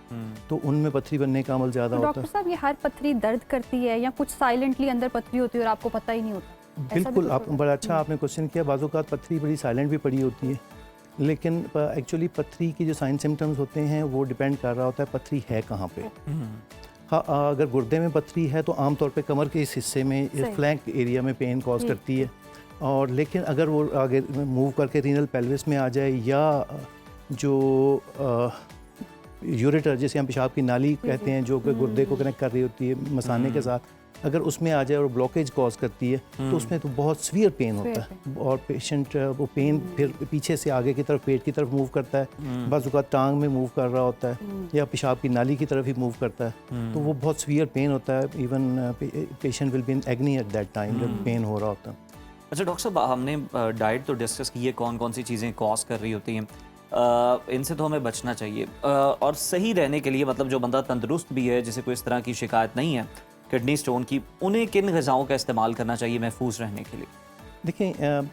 तो उनमें पथरी बनने का अमल ज़्यादा होता है। डॉक्टर साहब, ये हर पथरी दर्द करती है या कुछ साइलेंटली अंदर पथरी होती है और आपको पता ही नहीं होता? बिल्कुल, आप बड़ा अच्छा आपने क्वेश्चन किया। बाज़ औक़ात पथरी बड़ी साइलेंट भी पड़ी होती है, लेकिन एक्चुअली पथरी की जो साइन सिम्टम्स होते हैं वो डिपेंड कर रहा होता है पथरी है कहाँ पे। हाँ, अगर गुर्दे में पथरी है तो आमतौर पे कमर के इस हिस्से में, फ्लैंक एरिया में पेन कॉज करती है। और लेकिन अगर वो आगे मूव करके रीनल पेल्विस में आ जाए, या जो यूरेटर जिसे हम पेशाब की नाली कहते हैं जो कि गुर्दे को कनेक्ट कर रही होती है मसाने के साथ, अगर उसमें आ जाए और ब्लॉकेज कॉज करती है तो उसमें तो बहुत सीवियर पेन होता है और पेशेंट वो पेन फिर पीछे से आगे की तरफ पेट की तरफ मूव करता है, बाज़ औक़ात टांग में मूव कर रहा होता है या पेशाब की नाली की तरफ ही मूव करता है, तो वो बहुत सीवियर पेन होता है। Even patient will be in एग्नी at that time जब पेन हो रहा होता है। अच्छा डॉक्टर साहब, हमने डाइट तो डिस्कस की है, कौन कौन सी चीज़ें कॉज कर रही होती हैं, इनसे तो हमें बचना चाहिए। और सही रहने के लिए, मतलब जो बंदा तंदुरुस्त भी है, जिसे कोई इस तरह की शिकायत नहीं है किडनी स्टोन की, उन्हें किन ग़िज़ाओं का इस्तेमाल करना चाहिए महफूज रहने के लिए? देखिए,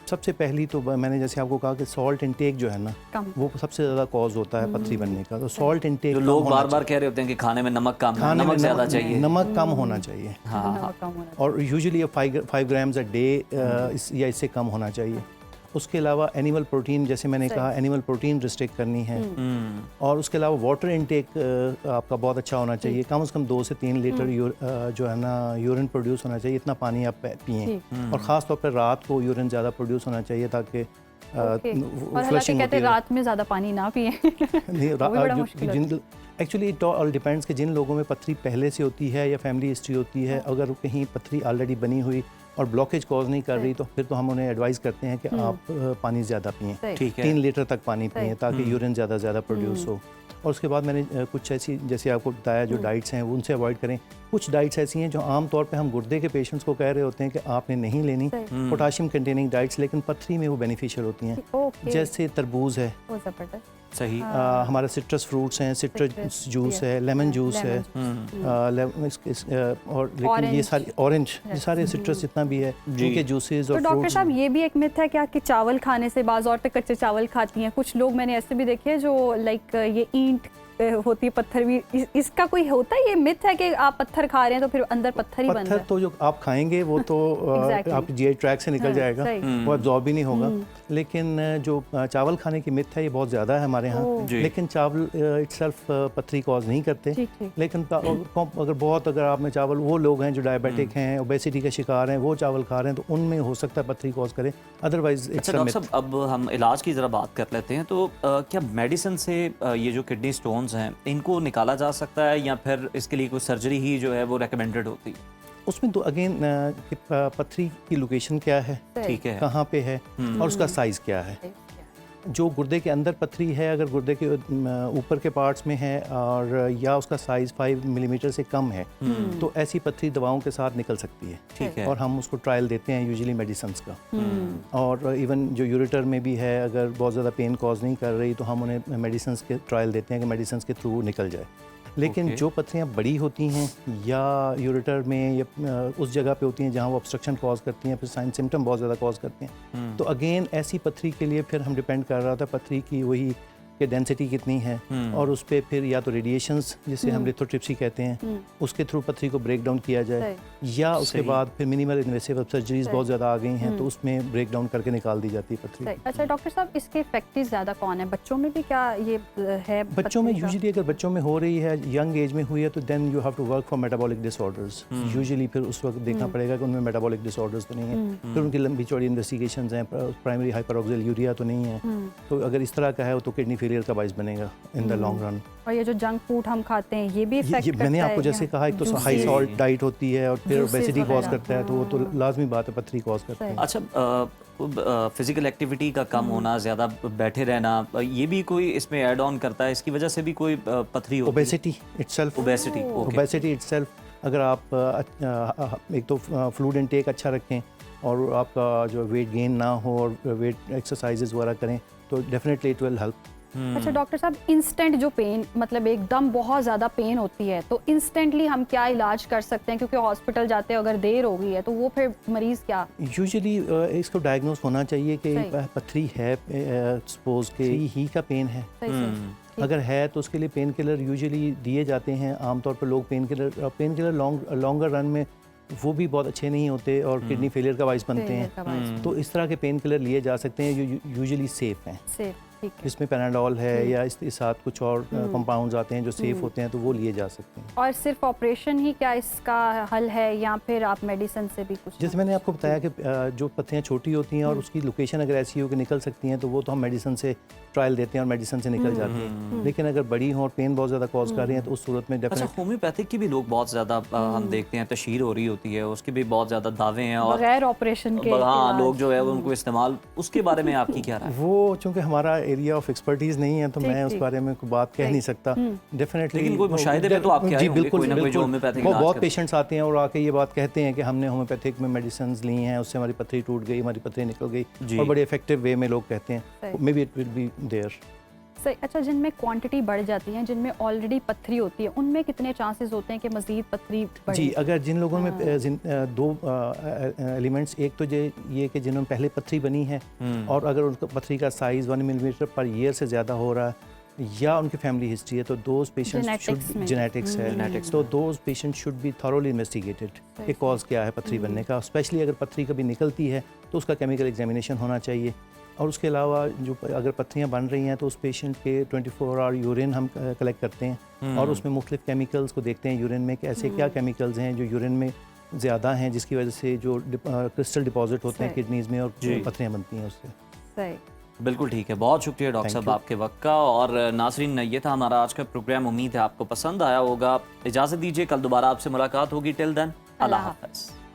सबसे पहली तो मैंने जैसे आपको कहा कि सॉल्ट इंटेक जो है ना वो सबसे ज़्यादा कॉज होता है पथरी बनने का। तो सॉल्ट इंटेक, लोग बार बार कह रहे होते हैं कि खाने में नमक कम, नमक ज़्यादा चाहिए, नमक कम होना चाहिए। हाँ, और यूजुअली 5 ग्राम्स अ डे या इससे कम होना चाहिए। उसके अलावा एनिमल प्रोटीन, जैसे मैंने कहा, एनिमल प्रोटीन रिस्ट्रिक्ट करनी है। और उसके अलावा वाटर इंटेक आपका बहुत अच्छा होना चाहिए, कम से कम 2 से 3 लीटर जो है ना यूरिन प्रोड्यूस होना चाहिए, इतना पानी आप पिएं। और ख़ास तौर पर रात को यूरिन ज़्यादा प्रोड्यूस होना चाहिए ताकि फ्लशिंग कहते हैं रात में ज़्यादा पानी ना पिएं। एक्चुअली इट ऑल डिपेंड्स कि जिन लोगों में पथरी पहले से होती है या फैमिली हिस्ट्री होती है, अगर कहीं पथरी ऑलरेडी बनी हुई और ब्लॉकेज कॉज नहीं कर रही तो फिर तो हम उन्हें एडवाइस करते हैं कि आप पानी ज़्यादा पिएं, 3 लीटर तक पानी पिएं ताकि यूरिन ज़्यादा प्रोड्यूस हो। और उसके बाद मैंने कुछ ऐसी, जैसे आपको बताया, जो डाइट्स हैं उनसे अवॉइड करें। कुछ डाइट्स ऐसी हैं जो आम तौर पे हम गुर्दे के पेशेंट्स को कह रहे होते हैं कि आपने नहीं लेनी, पोटाशियम कंटेनिंग डाइट्स, लेकिन पथरी में वो बेनिफिशियल होती हैं। जैसे तरबूज है, सही, हमारा सिट्रस फ्रूट्स हैं, सिट्रस जूस है, लेमन जूस है, और लेकिन ये सारी ऑरेंज, ये सारे सिट्रस जितना भी है इनके जूसेस और तो डॉक्टर साहब, ये भी एक मिथ है क्या कि चावल खाने से, बाज़ औरतें कच्चे चावल खाती हैं, कुछ लोग मैंने ऐसे भी देखे हैं जो लाइक ये ईंट होती है, पत्थर भी, इसका कोई होता है? ये मिथ है कि आप पत्थर खा रहे हैं तो फिर अंदर पत्थर ही बन रहा है? पत्थर तो जो आप खाएंगे वो तो आप जीआई ट्रैक से निकल जाएगा, वो एब्जॉर्ब भी नहीं होगा। लेकिन जो चावल खाने की मिथ है ये बहुत ज़्यादा है हमारे यहाँ। लेकिन चावल इटसेल्फ पथरी कॉज नहीं करते, लेकिन अगर आप में चावल, वो लोग हैं जो डायबिटिक हैं, ओबेसिटी के शिकार हैं, वो चावल खा रहे हैं तो उनमें हो सकता है पथरी कॉज करे, otherwise it's a myth. Doctor साहब, अब हम इलाज की ज़रा बात कर लेते हैं। तो क्या मेडिसिन से ये जो किडनी स्टोन हैं इनको निकाला जा सकता है, या फिर इसके लिए कोई सर्जरी ही जो है वो रेकमेंडेड होती है? उसमें तो अगेन पथरी की लोकेशन क्या है, ठीक है, कहाँ पे है और उसका साइज़ क्या है। जो गुर्दे के अंदर पथरी है, अगर गुर्दे के ऊपर के पार्ट्स में है और या उसका साइज़ 5 मिलीमीटर से कम है, तो ऐसी पथरी दवाओं के साथ निकल सकती है। ठीक है। और हम उसको ट्रायल देते हैं यूजुअली मेडिसिन का। और इवन जो यूरेटर में भी है, अगर बहुत ज़्यादा पेन कॉज नहीं कर रही तो हम उन्हें मेडिसिन के ट्रायल देते हैं कि मेडिसिन के थ्रू निकल जाए। लेकिन जो पथरियाँ बड़ी होती हैं या यूरेटर में या उस जगह पे होती हैं जहाँ वो ऑब्स्ट्रक्शन कॉज करती हैं, फिर साइन सिम्टम बहुत ज़्यादा कॉज करते हैं, तो अगेन ऐसी पथरी के लिए फिर हम डिपेंड कर रहा था पथरी की वही कि डेंसिटी कितनी है और उस पर फिर या तो रेडिएशंस जिसे हम लिथोट्रिप्सी कहते हैं उसके थ्रू पथरी को ब्रेक डाउन किया जाए, या उसके बाद फिर मिनिमल इन्वेसिव सर्जरीज बहुत ज़्यादा आ गई हैं तो उसमें ब्रेक डाउन करके निकाल दी जाती है पथरी। अच्छा डॉक्टर साहब, इसके इफेक्टिव ज़्यादा कौन है? बच्चों में भी क्या ये है? बच्चों में यूजुअली अगर बच्चों में हो रही है, यंग एज में हुई है, तो then you have to work for metabolic disorders. Usually फिर उस वक्त देखना पड़ेगा कि उनमें मेटाबॉलिक डिसऑर्डर्स तो नहीं है, फिर उनकी लंबी चौड़ी इन्वेस्टिगेशंस हैं, प्राइमरी हाइपरऑक्सिलूरिया तो नहीं है, तो अगर इस तरह का है तो किडनी फेलियर का बाइस बनेगा इन द लॉन्ग रन। और ये जो जंक फूड हम खाते हैं ये भी इफेक्ट करता है? मैंने आपको जैसे कहा, एक तो हाई सॉल्ट डाइट होती है और फिर ओबेसिटी कॉज करता है, तो वो तो लाजमी बात है, पथरी कॉज करता है। अच्छा, फिजिकल एक्टिविटी का कम होना, ज़्यादा बैठे रहना, ये भी कोई इसमें ऐड ऑन करता है? इसकी वजह से भी कोई पथरी होती है? ओबेसिटी इटसेल्फ, ओबेसिटी इटसेल्फ, अगर आप एक तो फ्लूइड इनटेक अच्छा रखें और आपका जो वेट गेन ना हो और वेट एक्सरसाइजेज वगैरह करें तो डेफिनेटली इट विल हेल्प। अच्छा डॉक्टर साहब, इंस्टेंट जो पेन, मतलब एकदम बहुत ज़्यादा पेन होती है, तो इंस्टेंटली हम क्या इलाज कर सकते हैं? क्योंकि हॉस्पिटल जाते हैं अगर देर हो गई है तो वो फिर मरीज़ क्या? यूजुअली इसको डायग्नोस होना चाहिए कि पथरी है, सपोज के ही का पेन है। अगर है तो उसके लिए पेन किलर यूजुअली दिए जाते हैं। आमतौर पर लोग पेन किलर लॉन्गर रन में वो भी बहुत अच्छे नहीं होते और किडनी फेलियर का बाइस बनते हैं, तो इस तरह के पेन किलर लिए जा सकते हैं जो यूजुअली सेफ हैं। इसमें पैनाडोल है या इसके साथ कुछ और कंपाउंड्स आते हैं जो सेफ होते हैं, तो वो लिए जा सकते हैं। और सिर्फ ऑपरेशन ही क्या इसका हल है या फिर आप मेडिसिन से भी कुछ? जैसे मैंने आपको बताया कि जो पथरियाँ छोटी होती हैं और उसकी लोकेशन अगर ऐसी हो कि निकल सकती हैं, तो वो तो हम मेडिसिन से ट्रायल देते हैं और मेडिसिन से निकल जाती है। लेकिन अगर बड़ी हो और पेन बहुत ज़्यादा कॉज कर रही है तो उस सूरत में अच्छा, होम्योपैथिक की भी लोग बहुत ज़्यादा हम देखते हैं तशहीर हो रही होती है, उसके भी बहुत ज़्यादा दावे हैं और बगैर ऑपरेशन के हाँ लोग जो है उनको इस्तेमाल, उसके बारे में आपकी क्या राय है? वो चूँकि हमारा एरिया ऑफ एक्सपर्टीज नहीं है तो मैं उस बारे में कोई बात कह नहीं सकता डेफिनेटली। लेकिन कोई मुशाहिदे में तो आप क्या जी बिल्कुल, कोई ना कोई जो होम्योपैथिक वो बहुत पेशेंट्स आते हैं और आके ये बात कहते हैं कि हमने होम्योपैथिक में मेडिसिन ली हैं, उससे हमारी पथरी टूट गई, हमारी पथरी निकल गई, और बड़े इफेक्टिव वे में लोग कहते हैं, maybe it will be there. सही। अच्छा, जिनमें क्वांटिटी बढ़ जाती है, जिनमें ऑलरेडी पथरी होती है, उनमें कितने चांसेस होते हैं कि मजीद पथरी बढ़े? जी, अगर जिन लोगों में दो एलिमेंट्स, एक तो ये कि जिन्होंने पहले पथरी बनी है और अगर उनका पथरी का साइज़ 1 मिलीमीटर पर ईयर से ज़्यादा हो रहा है या उनकी फैमिली हिस्ट्री है, तो दोज पेशेंट्स शुड, जेनेटिक्स है, तो those patients should be thoroughly investigated कि कॉज क्या है पथरी बनने का। स्पेशली अगर पथरी कभी निकलती है तो उसका केमिकल एग्जामिनेशन होना चाहिए। और उसके अलावा जो अगर पथरियाँ बन रही हैं तो उस पेशेंट के 24 आवर यूरिन हम कलेक्ट करते हैं और उसमें मुख्तलिफ केमिकल्स को देखते हैं यूरिन में कि ऐसे क्या केमिकल्स हैं जो यूरिन में ज़्यादा हैं जिसकी वजह से जो क्रिस्टल डिपॉजिट होते हैं किडनीज़ में और पथरियाँ बनती हैं उससे। सही, बिल्कुल ठीक है। बहुत शुक्रिया डॉक्टर साहब आपके वक्त का। और नाज़रीन, ये था हमारा आज का प्रोग्राम। उम्मीद है आपको पसंद आया होगा। इजाज़त दीजिए, कल दोबारा आपसे मुलाकात होगी। टिल देन, अल्लाह हाफ़िज़।